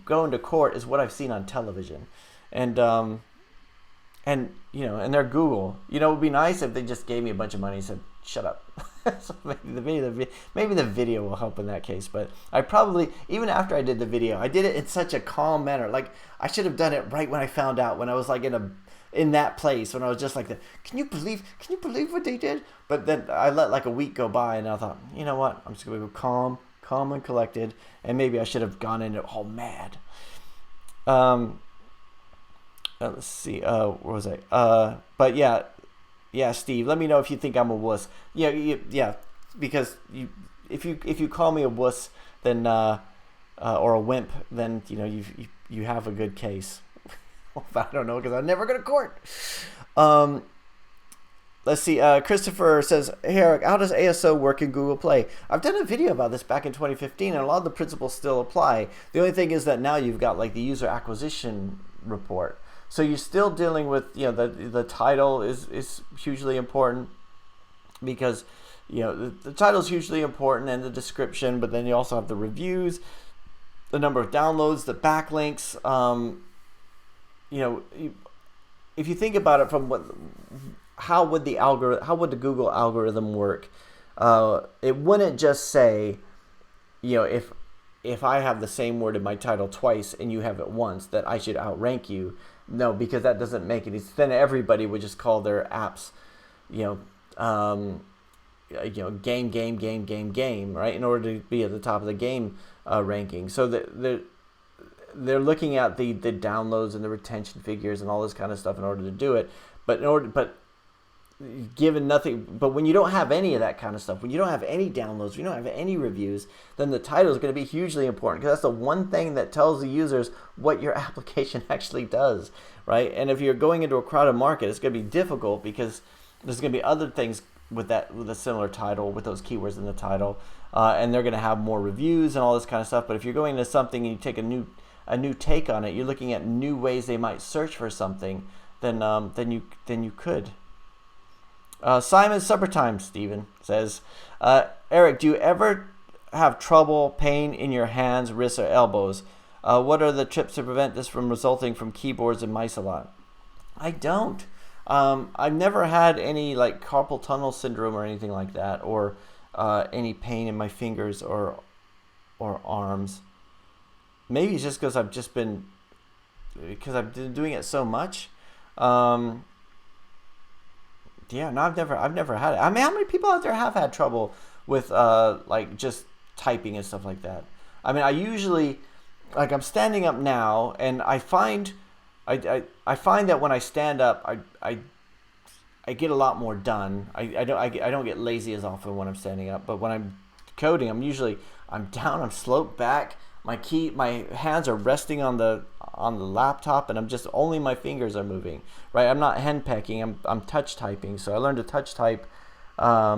going to court is what I've seen on television, and they're Google. It would be nice if they just gave me a bunch of money and said, shut up. So maybe the video will help in that case. But I probably, even after I did the video, I did it in such a calm manner. Like, I should have done it right when I found out, when I was like in that place, when I was just like, can you believe what they did? But then I let like a week go by, and I thought, you know what? I'm just going to go calm and collected, and maybe I should have gone into all mad. Let's see. What was I? But yeah, Steve. Let me know if you think I'm a wuss. Yeah. Because if you call me a wuss, then or a wimp, then you have a good case. I don't know, because I never go to court. Let's see. Christopher says, hey, Eric, how does ASO work in Google Play? I've done a video about this back in 2015, and a lot of the principles still apply. The only thing is that now you've got like the user acquisition report. So you're still dealing with, the title is hugely important, because, the title is hugely important, and the description, but then you also have the reviews, the number of downloads, the backlinks. If you think about it from how would the Google algorithm work? It wouldn't just say, if I have the same word in my title twice and you have it once, that I should outrank you. No, because that doesn't make any sense. Then everybody would just call their apps, game, right? In order to be at the top of the game ranking. So they're looking at the downloads and the retention figures and all this kind of stuff in order to do it. But given nothing, but when you don't have any of that kind of stuff, when you don't have any downloads, when you don't have any reviews, then the title is going to be hugely important, because that's the one thing that tells the users what your application actually does, right? And if you're going into a crowded market, it's going to be difficult, because there's going to be other things with a similar title, with those keywords in the title, and they're going to have more reviews and all this kind of stuff. But if you're going into something and you take a new take on it, you're looking at new ways they might search for something, then you could. Simon Suppertime, Steven, says, Eric, do you ever have trouble, pain in your hands, wrists, or elbows? What are the tips to prevent this from resulting from keyboards and mice a lot? I don't. I've never had any like carpal tunnel syndrome or anything like that, or any pain in my fingers or arms. Maybe it's just because I've been doing it so much. Yeah, no, I've never had it. I mean, how many people out there have had trouble with like just typing and stuff like that? I mean, I usually, like, I'm standing up now, and I find that when I stand up, I get a lot more done. I don't get lazy as often when I'm standing up, but when I'm coding, I'm down, I'm sloped back. My hands are resting on the laptop, and only my fingers are moving, right? I'm not henpecking, I'm touch typing. So I learned to touch type. I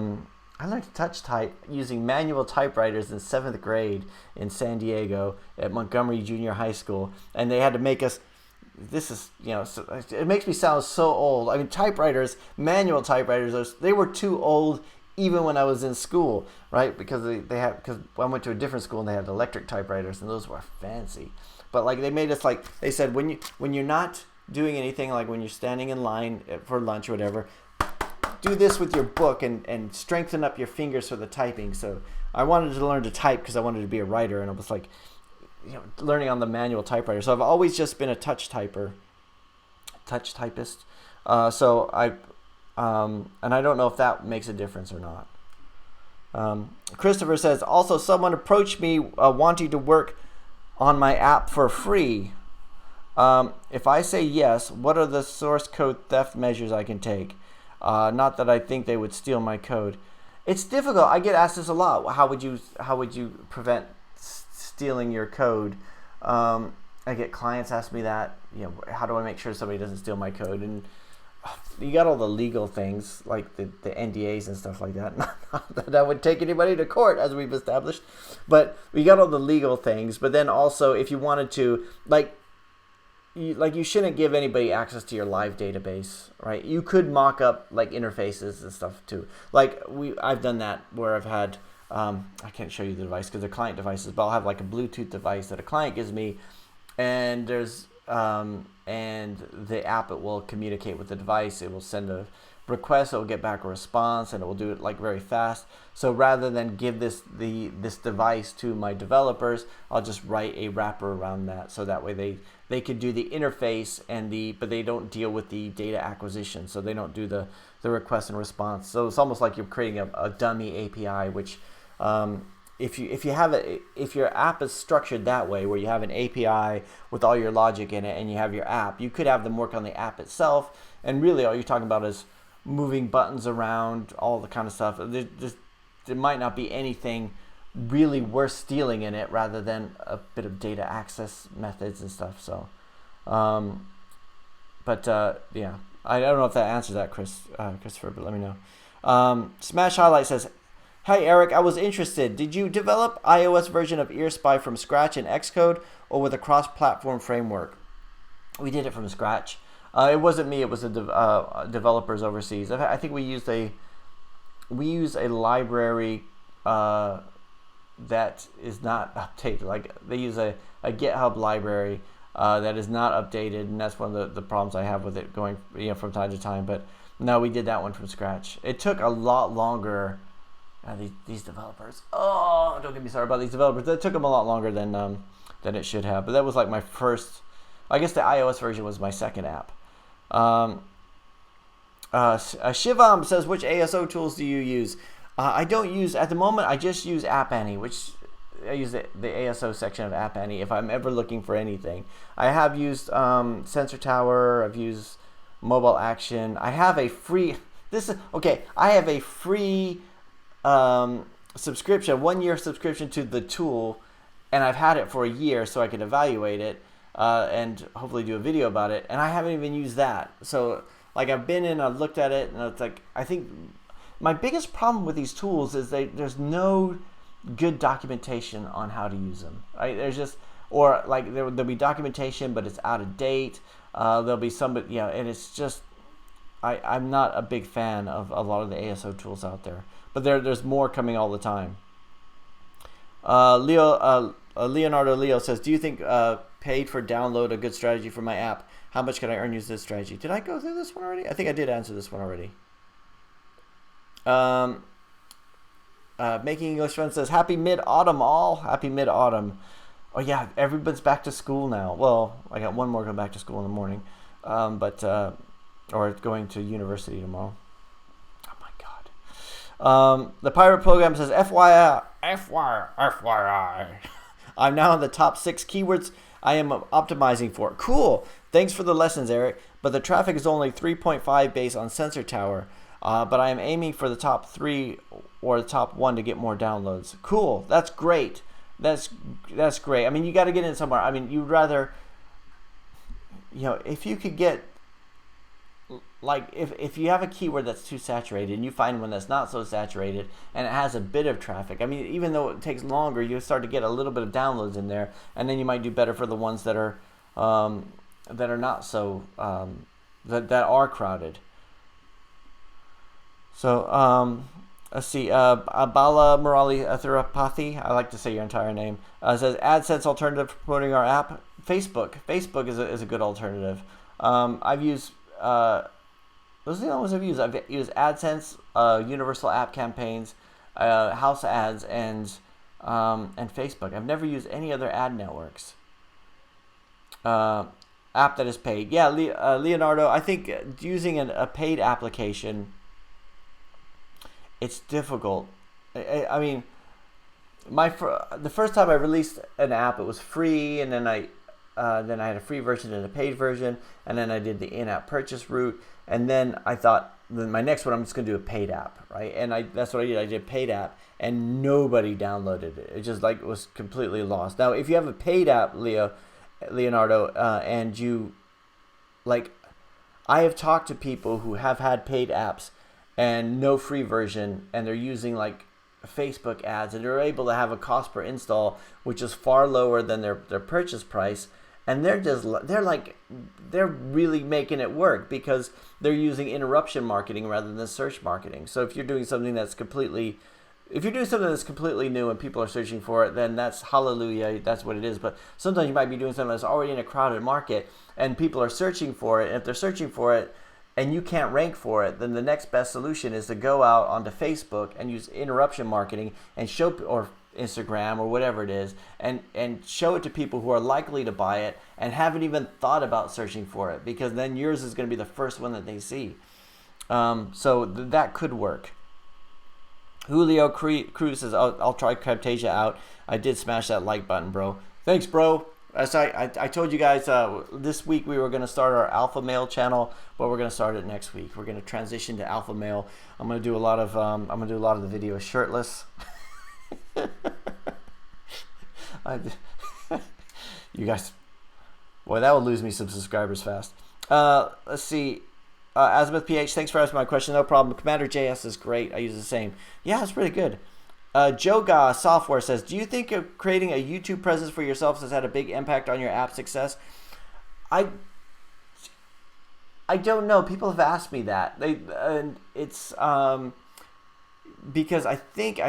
learned to touch type using manual typewriters in 7th grade in San Diego at Montgomery Junior High School, and they had to make us. This is, it makes me sound so old. I mean, manual typewriters, they were too old even when I was in school, right? Because because I went to a different school and they had electric typewriters, and those were fancy. But like, they made us, like, they said, when you're not doing anything, like when you're standing in line for lunch or whatever, do this with your book and strengthen up your fingers for the typing. So I wanted to learn to type because I wanted to be a writer, and it was like, learning on the manual typewriter. So I've always just been a touch typist. So and I don't know if that makes a difference or not. Christopher says, also someone approached me wanting to work on my app for free. If I say yes, what are the source code theft measures I can take? Not that I think they would steal my code. It's difficult. I get asked this a lot. How would you prevent stealing your code? I get clients ask me that. How do I make sure somebody doesn't steal my code? And you got all the legal things like the NDAs and stuff like that. Not that I would take anybody to court, as we've established, but we got all the legal things. But then also, if you wanted to, you shouldn't give anybody access to your live database, right? You could mock up like interfaces and stuff too. I've done that where I've had, I can't show you the device because they're client devices, but I'll have like a Bluetooth device that a client gives me, and there's and the app, it will communicate with the device. It will send a request, it will get back a response, and it will do it like very fast. So rather than give this device to my developers, I'll just write a wrapper around that, so that way they could do the interface but they don't deal with the data acquisition. So they don't do the request and response. So it's almost like you're creating a dummy API, which if your app is structured that way, where you have an API with all your logic in it and you have your app, you could have them work on the app itself, and really all you're talking about is moving buttons around, all the kind of stuff. There might not be anything really worth stealing in it, rather than a bit of data access methods and stuff. So yeah, I don't know if that answers that, Christopher, but let me know. Smash Highlight says, hi Eric, I was interested. Did you develop iOS version of EarSpy from scratch in Xcode or with a cross-platform framework? We did it from scratch. It wasn't me. It was the developers overseas. I think we use a library that is not updated. Like they use a GitHub library that is not updated, and that's one of the problems I have with it going from time to time. But no, we did that one from scratch. It took a lot longer. These developers. Oh, don't get me started about these developers. That took them a lot longer than it should have. But that was like my first. I guess the iOS version was my second app. Shivam says, which ASO tools do you use? I don't use, at the moment, I just use App Annie, which I use the ASO section of App Annie if I'm ever looking for anything. I have used Sensor Tower, I've used Mobile Action. I have a free, I have a free subscription, 1 year subscription to the tool, and I've had it for a year so I can evaluate it and hopefully do a video about it, and I haven't even used that. So like I've been in, I've looked at it, and it's like, I think my biggest problem with these tools is there's no good documentation on how to use them. Right? There's just, or like there'll be documentation, but it's out of date. There'll be somebody, and it's just, I'm not a big fan of a lot of the ASO tools out there, but there's more coming all the time. Leonardo Leo says, do you think paid for download a good strategy for my app? How much can I earn using this strategy? Did I go through this one already? I think I did answer this one already. Making English Friends says, happy mid-autumn all. Happy mid-autumn. Oh yeah, everybody's back to school now. Well, I got one more going back to school in the morning, or going to university tomorrow. Oh my God. The Pirate Program says, FYI. I'm now in the top 6 keywords I am optimizing for. Cool. Thanks for the lessons, Eric. But the traffic is only 3.5 based on Sensor Tower. But I am aiming for the top 3 or the top 1 to get more downloads. Cool. That's great. That's great. I mean, you got to get in somewhere. I mean, you'd rather, if you could get, like, if you have a keyword that's too saturated and you find one that's not so saturated and it has a bit of traffic, I mean, even though it takes longer, you start to get a little bit of downloads in there, and then you might do better for the ones that are not so, that are crowded. So, let's see, Bala Murali Thirupathy, I like to say your entire name, says, AdSense alternative for promoting our app. Facebook is a good alternative. I've used those are the only ones I've used. I've used AdSense, Universal App Campaigns, House Ads, and Facebook. I've never used any other ad networks. App that is paid. Yeah, Leonardo, I think using a paid application, it's difficult. I mean, the first time I released an app, it was free, and then I had a free version and a paid version, and then I did the in-app purchase route, and then I thought, then my next one, I'm just going to do a paid app, right? And that's what I did. I did a paid app, and nobody downloaded it. It just like was completely lost. Now, if you have a paid app, Leonardo, and you, like, I have talked to people who have had paid apps and no free version, and they're using like Facebook ads, and they're able to have a cost per install which is far lower than their purchase price, and they're really making it work because they're using interruption marketing rather than search marketing. So if you're doing something that's completely new and people are searching for it, then that's hallelujah, that's what it is. But sometimes you might be doing something that's already in a crowded market and people are searching for it, and if they're searching for it and you can't rank for it, then the next best solution is to go out onto Facebook and use interruption marketing and show, or Instagram or whatever it is, and show it to people who are likely to buy it and haven't even thought about searching for it, because then yours is going to be the first one that they see. So that could work. Julio Cruz says, I'll try Camtasia out. I did smash that like button, bro. Thanks, bro. As I told you guys, this week we were going to start our alpha male channel, but we're going to start it next week. We're going to transition to alpha male. I'm going to do a lot of the videos shirtless. You guys, boy, that will lose me some subscribers fast. Let's see. Azimuth PH, thanks for asking my question. No problem. Commander JS is great. I use the same. Yeah, it's pretty good. Joga Software says, do you think creating a YouTube presence for yourself has had a big impact on your app success? I don't know. People have asked me that. It's because I think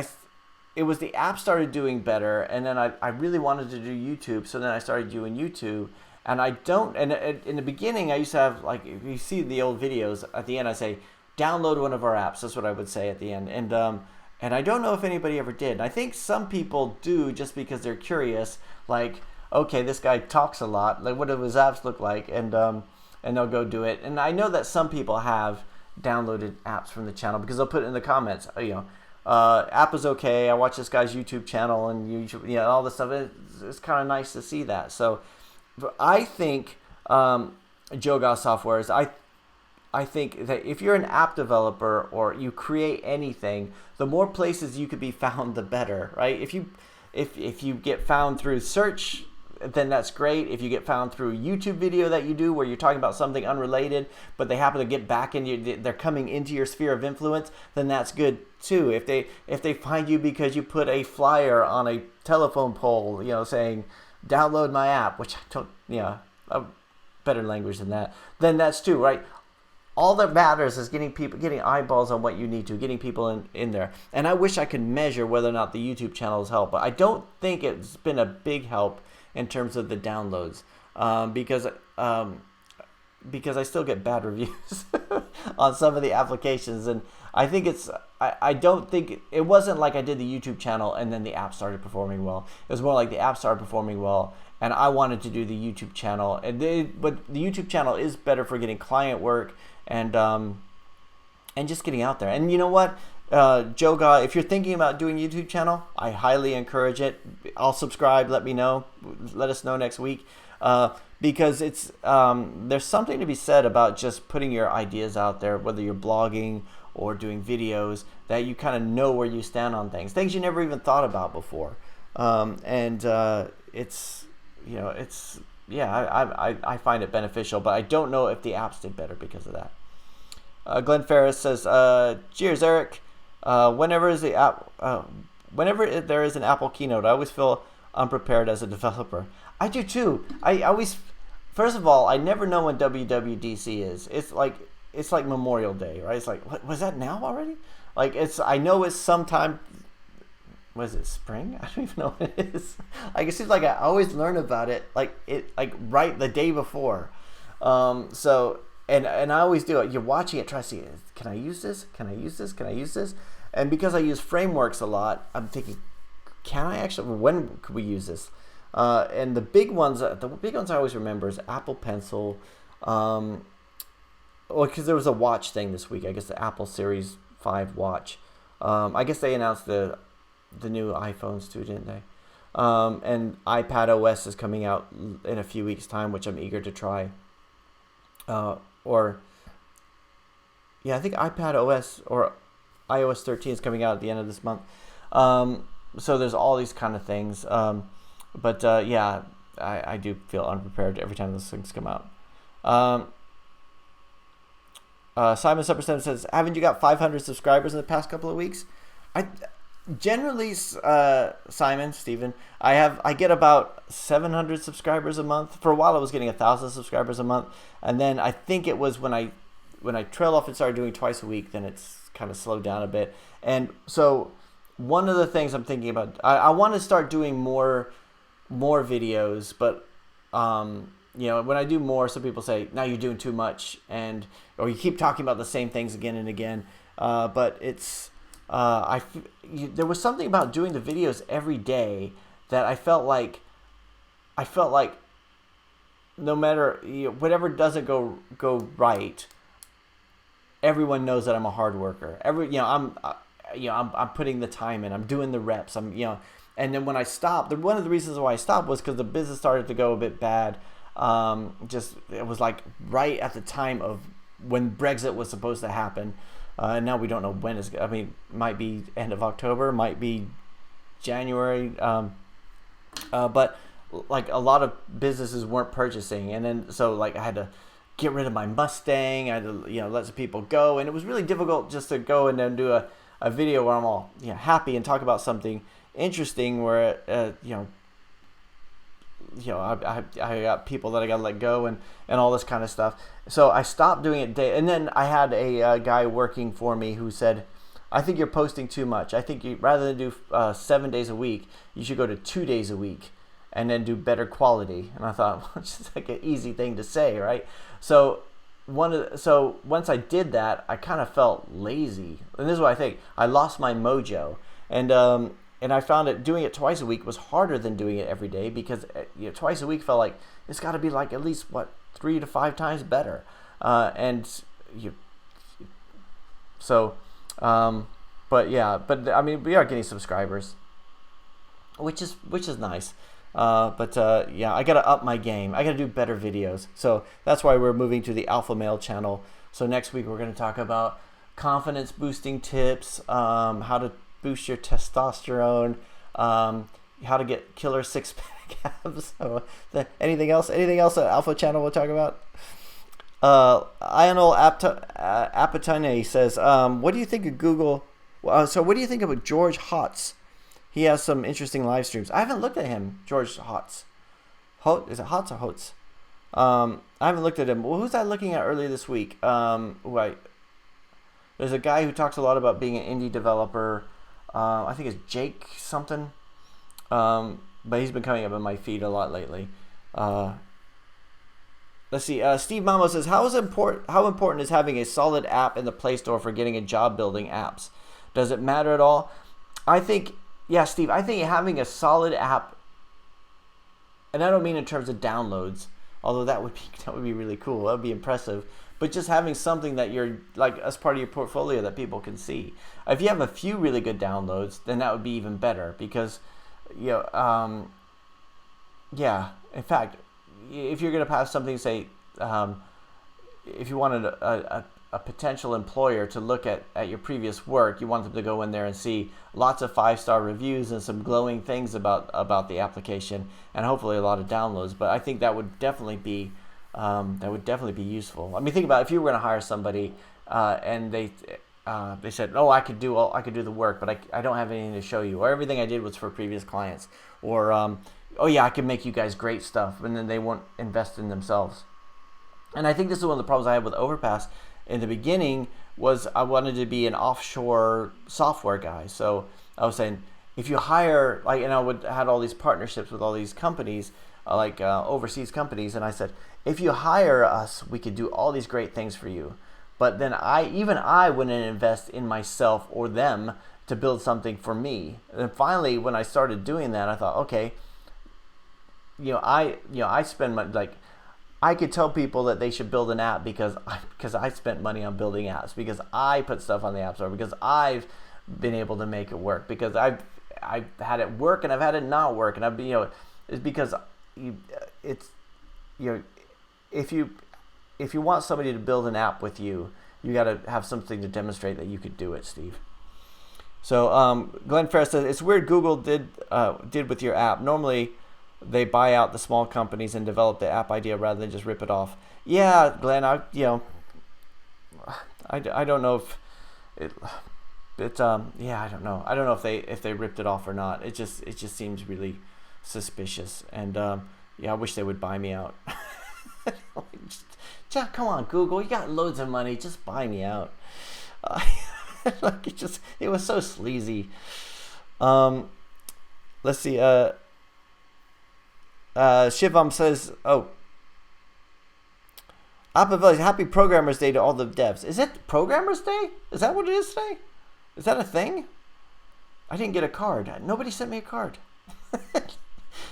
it was the app started doing better, and then I really wanted to do YouTube, so then I started doing YouTube. And in the beginning, I used to have, like, if you see the old videos, at the end I say, download one of our apps. That's what I would say at the end. And I don't know if anybody ever did. And I think some people do just because they're curious, like, okay, this guy talks a lot, like, what do his apps look like? And they'll go do it. And I know that some people have downloaded apps from the channel because they'll put it in the comments, app is okay, I watch this guy's YouTube channel, and all this stuff. It's kind of nice to see that. So I think Joga Software is, I think that if you're an app developer or you create anything, the more places you could be found, the better, right? If you get found through search, then that's great. If you get found through a YouTube video that you do where you're talking about something unrelated, but they happen to get back into, they're coming into your sphere of influence, then that's good too. If they find you because you put a flyer on a telephone pole, saying download my app, which I don't, better language than that, then that's too, right? All that matters is getting eyeballs on what you need to, getting people in there. And I wish I could measure whether or not the YouTube channel has helped, but I don't think it's been a big help in terms of the downloads, because I still get bad reviews on some of the applications, and I think I don't think it wasn't like I did the YouTube channel and then the app started performing well. It was more like the app started performing well, and I wanted to do the YouTube channel, but the YouTube channel is better for getting client work and just getting out there. And you know what, Joga, if you're thinking about doing a YouTube channel, I highly encourage it. I'll subscribe. Let me know. Let us know next week, because it's there's something to be said about just putting your ideas out there, whether you're blogging or doing videos, that you kind of know where you stand on things you never even thought about before. I find it beneficial, but I don't know if the apps did better because of that. Glenn Ferris says, cheers, Eric. Whenever there is an Apple keynote, I always feel unprepared as a developer. I do too. I always, first of all, I never know when WWDC is. It's like Memorial Day, right? It's like, what, was that now already? Like, I know it's sometime, was it spring? I don't even know what it is. Like, it seems like I always learn about it, right the day before. So and I always do it. You're watching it, try to see, can I use this? Can I use this? Can I use this? And because I use frameworks a lot, I'm thinking, can I actually? When could we use this? And the big ones I always remember is Apple Pencil. Well, because there was a watch thing this week. I guess the Apple Series 5 watch. I guess they announced the new iPhones too, didn't they? And iPad OS is coming out in a few weeks' time, which I'm eager to try. I think iPad OS or iOS 13 is coming out at the end of this month. So there's all these kind of things. I do feel unprepared every time those things come out. Simon Superstem says, haven't you got 500 subscribers in the past couple of weeks? I generally, Stephen, I get about 700 subscribers a month. For a while, I was getting 1,000 subscribers a month, and then I think it was when I trailed off and started doing twice a week, then it's kind of slowed down a bit. And so one of the things I'm thinking about, I want to start doing more videos, but when I do more, some people say, now you're doing too much, or you keep talking about the same things again and again. But it's there was something about doing the videos every day that I felt like no matter whatever doesn't go right, everyone knows that I'm a hard worker. I'm putting the time in. I'm doing the reps. And then when I stopped, one of the reasons why I stopped was because the business started to go a bit bad. It was like right at the time of when Brexit was supposed to happen. And now we don't know when it's, might be end of October, might be January. But like a lot of businesses weren't purchasing. And then, so like I had to get rid of my Mustang. I had to, let some people go. And it was really difficult just to go and then do a video where I'm all happy and talk about something interesting where, I got people that I got to let go and all this kind of stuff. So I stopped doing it and then I had a guy working for me who said, I think you're posting too much. I think rather than do 7 days a week, you should go to 2 days a week and then do better quality. And I thought, well, it's just like an easy thing to say, right? So once I did that, I kind of felt lazy. And this is what I think. I lost my mojo. And I found that doing it twice a week was harder than doing it every day because twice a week felt like it's got to be like at least 3 to 5 times better. But we are getting subscribers, which is nice. I got to up my game. I got to do better videos. So that's why we're moving to the Alpha Male channel. So next week we're going to talk about confidence boosting tips, how to boost your testosterone, how to get killer six-pack abs. So anything else at Alpha Channel we'll talk about? Ionel Apatane says, what do you think of Google? So what do you think about George Hotz? He has some interesting live streams. I haven't looked at him, George Hotz. Is it Hotz or Hotz? I haven't looked at him. Well, who's I looking at earlier this week? There's a guy who talks a lot about being an indie developer. I think it's Jake something. But he's been coming up in my feed a lot lately. Let's see. Steve Mamo says, how important is having a solid app in the Play Store for getting a job building apps? Does it matter at all? I think, Steve, I think having a solid app, and I don't mean in terms of downloads, although that would be really cool. That would be impressive. But just having something that you're like as part of your portfolio that people can see. If you have a few really good downloads, then that would be even better because, in fact, if you're going to have something, say, if you wanted a potential employer to look at your previous work, you want them to go in there and see lots of 5-star reviews and some glowing things about the application and hopefully a lot of downloads. But I think that would definitely be useful. I mean, think about if you were going to hire somebody and they said, "Oh, I could do the work, but I don't have anything to show you," or everything I did was for previous clients, or "Oh yeah, I can make you guys great stuff," and then they won't invest in themselves. And I think this is one of the problems I had with Overpass in the beginning was I wanted to be an offshore software guy. So I was saying, if you hire, had all these partnerships with all these companies, overseas companies, and I said, if you hire us, we could do all these great things for you. But then I wouldn't invest in myself or them to build something for me. And finally, when I started doing that, I thought, okay, I spend my I could tell people that they should build an app because I spent money on building apps, because I put stuff on the App Store, because I've been able to make it work, because I've had it work and I've had it not work, and it's because if you want somebody to build an app with you, you got to have something to demonstrate that you could do it, Steve. So Glenn Ferris says, it's weird Google did with your app. Normally they buy out the small companies and develop the app idea rather than just rip it off. Yeah, Glenn, I don't know if I don't know. I don't know if they ripped it off or not. It just seems really suspicious, and I wish they would buy me out. Just come on, Google, you got loads of money, just buy me out. It was so sleazy. Let's see. Shivam says, Apple Village, happy Programmers Day to all the devs. Is it Programmers Day? Is that what it is today? Is that a thing? I didn't get a card. Nobody sent me a card.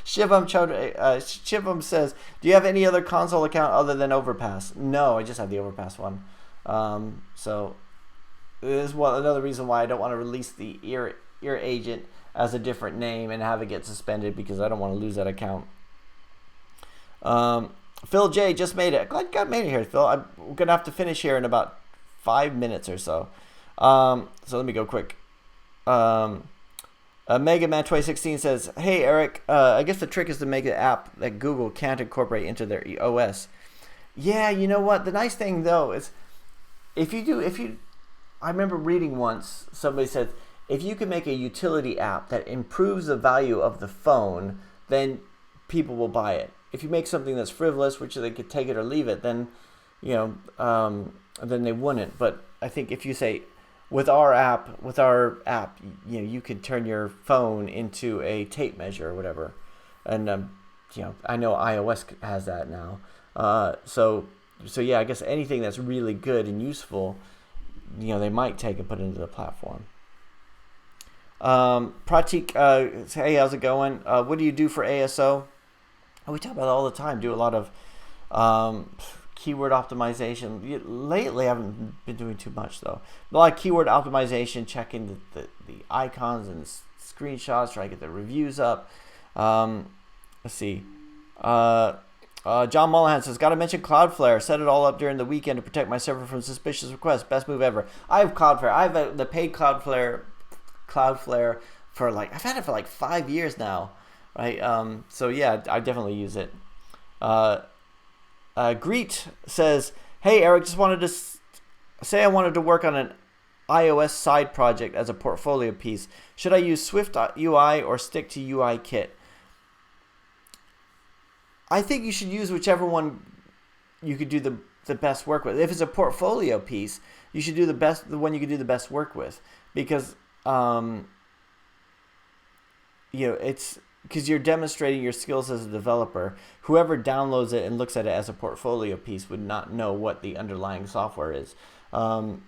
Shivam says, do you have any other console account other than Overpass? No, I just have the Overpass one. So this is another reason why I don't want to release the ear agent as a different name and have it get suspended, because I don't want to lose that account. Phil J just made it. Glad you made it here, Phil. I'm gonna have to finish here in about 5 minutes or so. So let me go quick. Mega Man 2016 says, hey Eric, I guess the trick is to make an app that Google can't incorporate into their OS. Yeah, you know what? The nice thing though is I remember reading once, somebody said, if you can make a utility app that improves the value of the phone, then people will buy it. If you make something that's frivolous, which they could take it or leave it, then then they wouldn't. But I think if you say, with our app, you could turn your phone into a tape measure or whatever, and I know iOS has that now. So yeah, I guess anything that's really good and useful, they might take and put into the platform. Pratik, hey, how's it going? What do you do for ASO? We talk about it all the time. Do a lot of keyword optimization. Lately, I haven't been doing too much though. A lot of keyword optimization, checking the icons and screenshots, trying to get the reviews up. Let's see. John Mollahan says, got to mention Cloudflare. Set it all up during the weekend to protect my server from suspicious requests. Best move ever. I have Cloudflare. I have the paid Cloudflare for I've had it for 5 years now. Right, so yeah, I definitely use it. Greet says, hey Eric, just wanted to say I wanted to work on an iOS side project as a portfolio piece. Should I use Swift UI or stick to UI Kit? I think you should use whichever one you could do the best work with. If it's a portfolio piece, you should do the one you could do the best work with, because it's because you're demonstrating your skills as a developer. Whoever downloads it and looks at it as a portfolio piece would not know what the underlying software is. And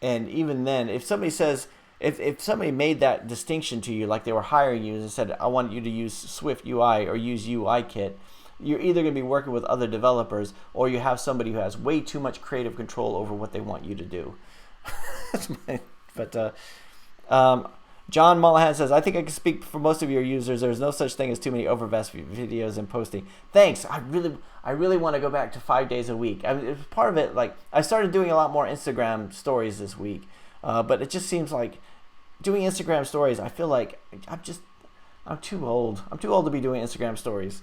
even then, if somebody says, if somebody made that distinction to you, like they were hiring you and said, I want you to use Swift UI or use UI Kit, you're either going to be working with other developers, or you have somebody who has way too much creative control over what they want you to do. John Mollahan says, I think I can speak for most of your users. There's no such thing as too many Overpass videos and posting. Thanks. I really want to go back to 5 days a week. It's part of it. I started doing a lot more Instagram stories this week, but it just seems like doing Instagram stories, I feel like I'm too old. I'm too old to be doing Instagram stories.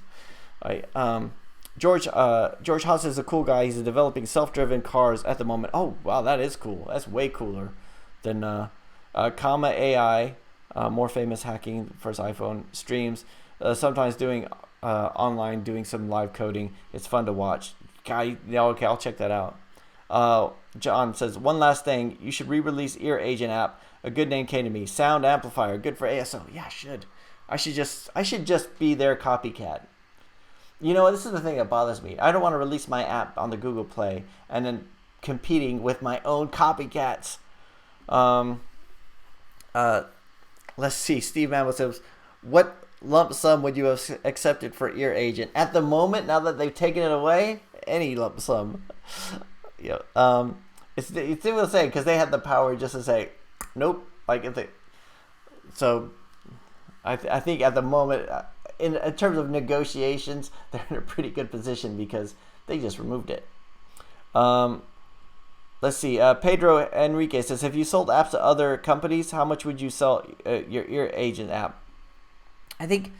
George Haas is a cool guy. He's developing self-driven cars at the moment. Oh wow, that is cool. That's way cooler than Comma AI, more famous hacking for his iPhone streams. Sometimes doing online, doing some live coding. It's fun to watch. Guy, yeah, okay, I'll check that out. John says, one last thing. You should re-release Ear Agent app. A good name came to me. Sound amplifier, good for ASO. Yeah, I should. I should just be their copycat. you know, this is the thing that bothers me. I don't want to release my app on the Google Play and then competing with my own copycats. Let's see. Steve Mambo says, what lump sum would you have accepted for Ear Agent? At the moment, now that they've taken it away, any lump sum. Yeah. It's what I'm saying, because they had the power just to say, nope. Like if they, so I think at the moment, in terms of negotiations, they're in a pretty good position because they just removed it. Let's see. Pedro Enrique says, have you sold apps to other companies? How much would you sell your Ear Agent app? I think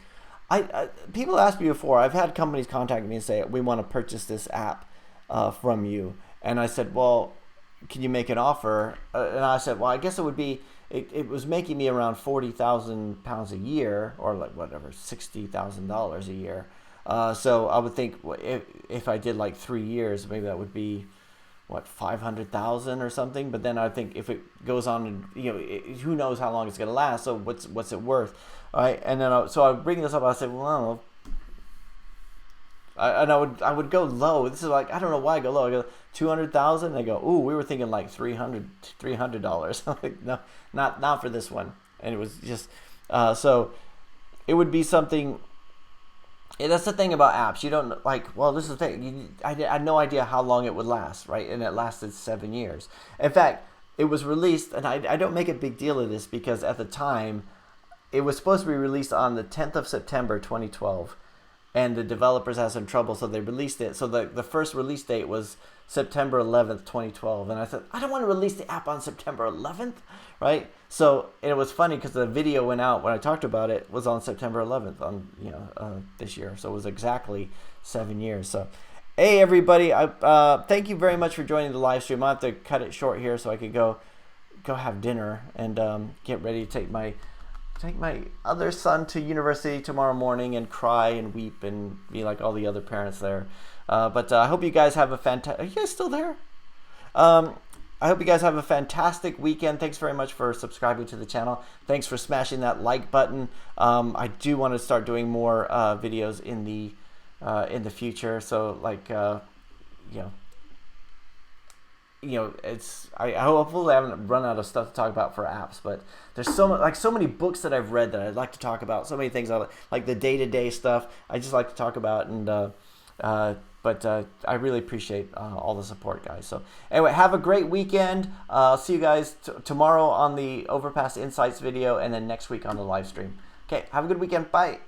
people asked me before. I've had companies contact me and say, we want to purchase this app from you. And I said, well, can you make an offer? And I said, well, I guess it would be, it was making me around £40,000 a year, or like whatever, $60,000 a year. So I would think if I did like 3 years, maybe that would be, what, 500,000 or something. But then I think if it goes on, and who knows how long it's gonna last. So what's it worth? All right. And then so I bring this up. I said, well, I don't know. I would go low. This is like, I don't know why I go low. I go 200,000. They go, ooh, we were thinking like $300. Like, no, not for this one. And it was just so it would be something. That's the thing about apps. You don't like. Well, this is the thing. I had no idea how long it would last, right? And it lasted 7 years. In fact, it was released, and I don't make a big deal of this because at the time, it was supposed to be released on the 10th of September, 2012. And the developers had some trouble, so they released it. So the first release date was September 11th, 2012. And I said, I don't want to release the app on September 11th, right? So it was funny because the video went out when I talked about it was on September 11th on this year. So it was exactly 7 years. So, hey everybody, thank you very much for joining the live stream. I have to cut it short here so I could go have dinner and get ready to take my other son to university tomorrow morning and cry and weep and be like all the other parents there. But I hope you guys have a fantastic... Are you guys still there? I hope you guys have a fantastic weekend. Thanks very much for subscribing to the channel. Thanks for smashing that like button. I do want to start doing more videos in the future. So like, it's I hopefully I haven't run out of stuff to talk about for apps, but there's so many books that I've read that I'd like to talk about. So many things I like the day-to-day stuff I just like to talk about, and but I really appreciate all the support, guys. So anyway, have a great weekend. I'll see you guys tomorrow on the Overpass Insights video, and then next week on the live stream. Okay, have a good weekend. Bye.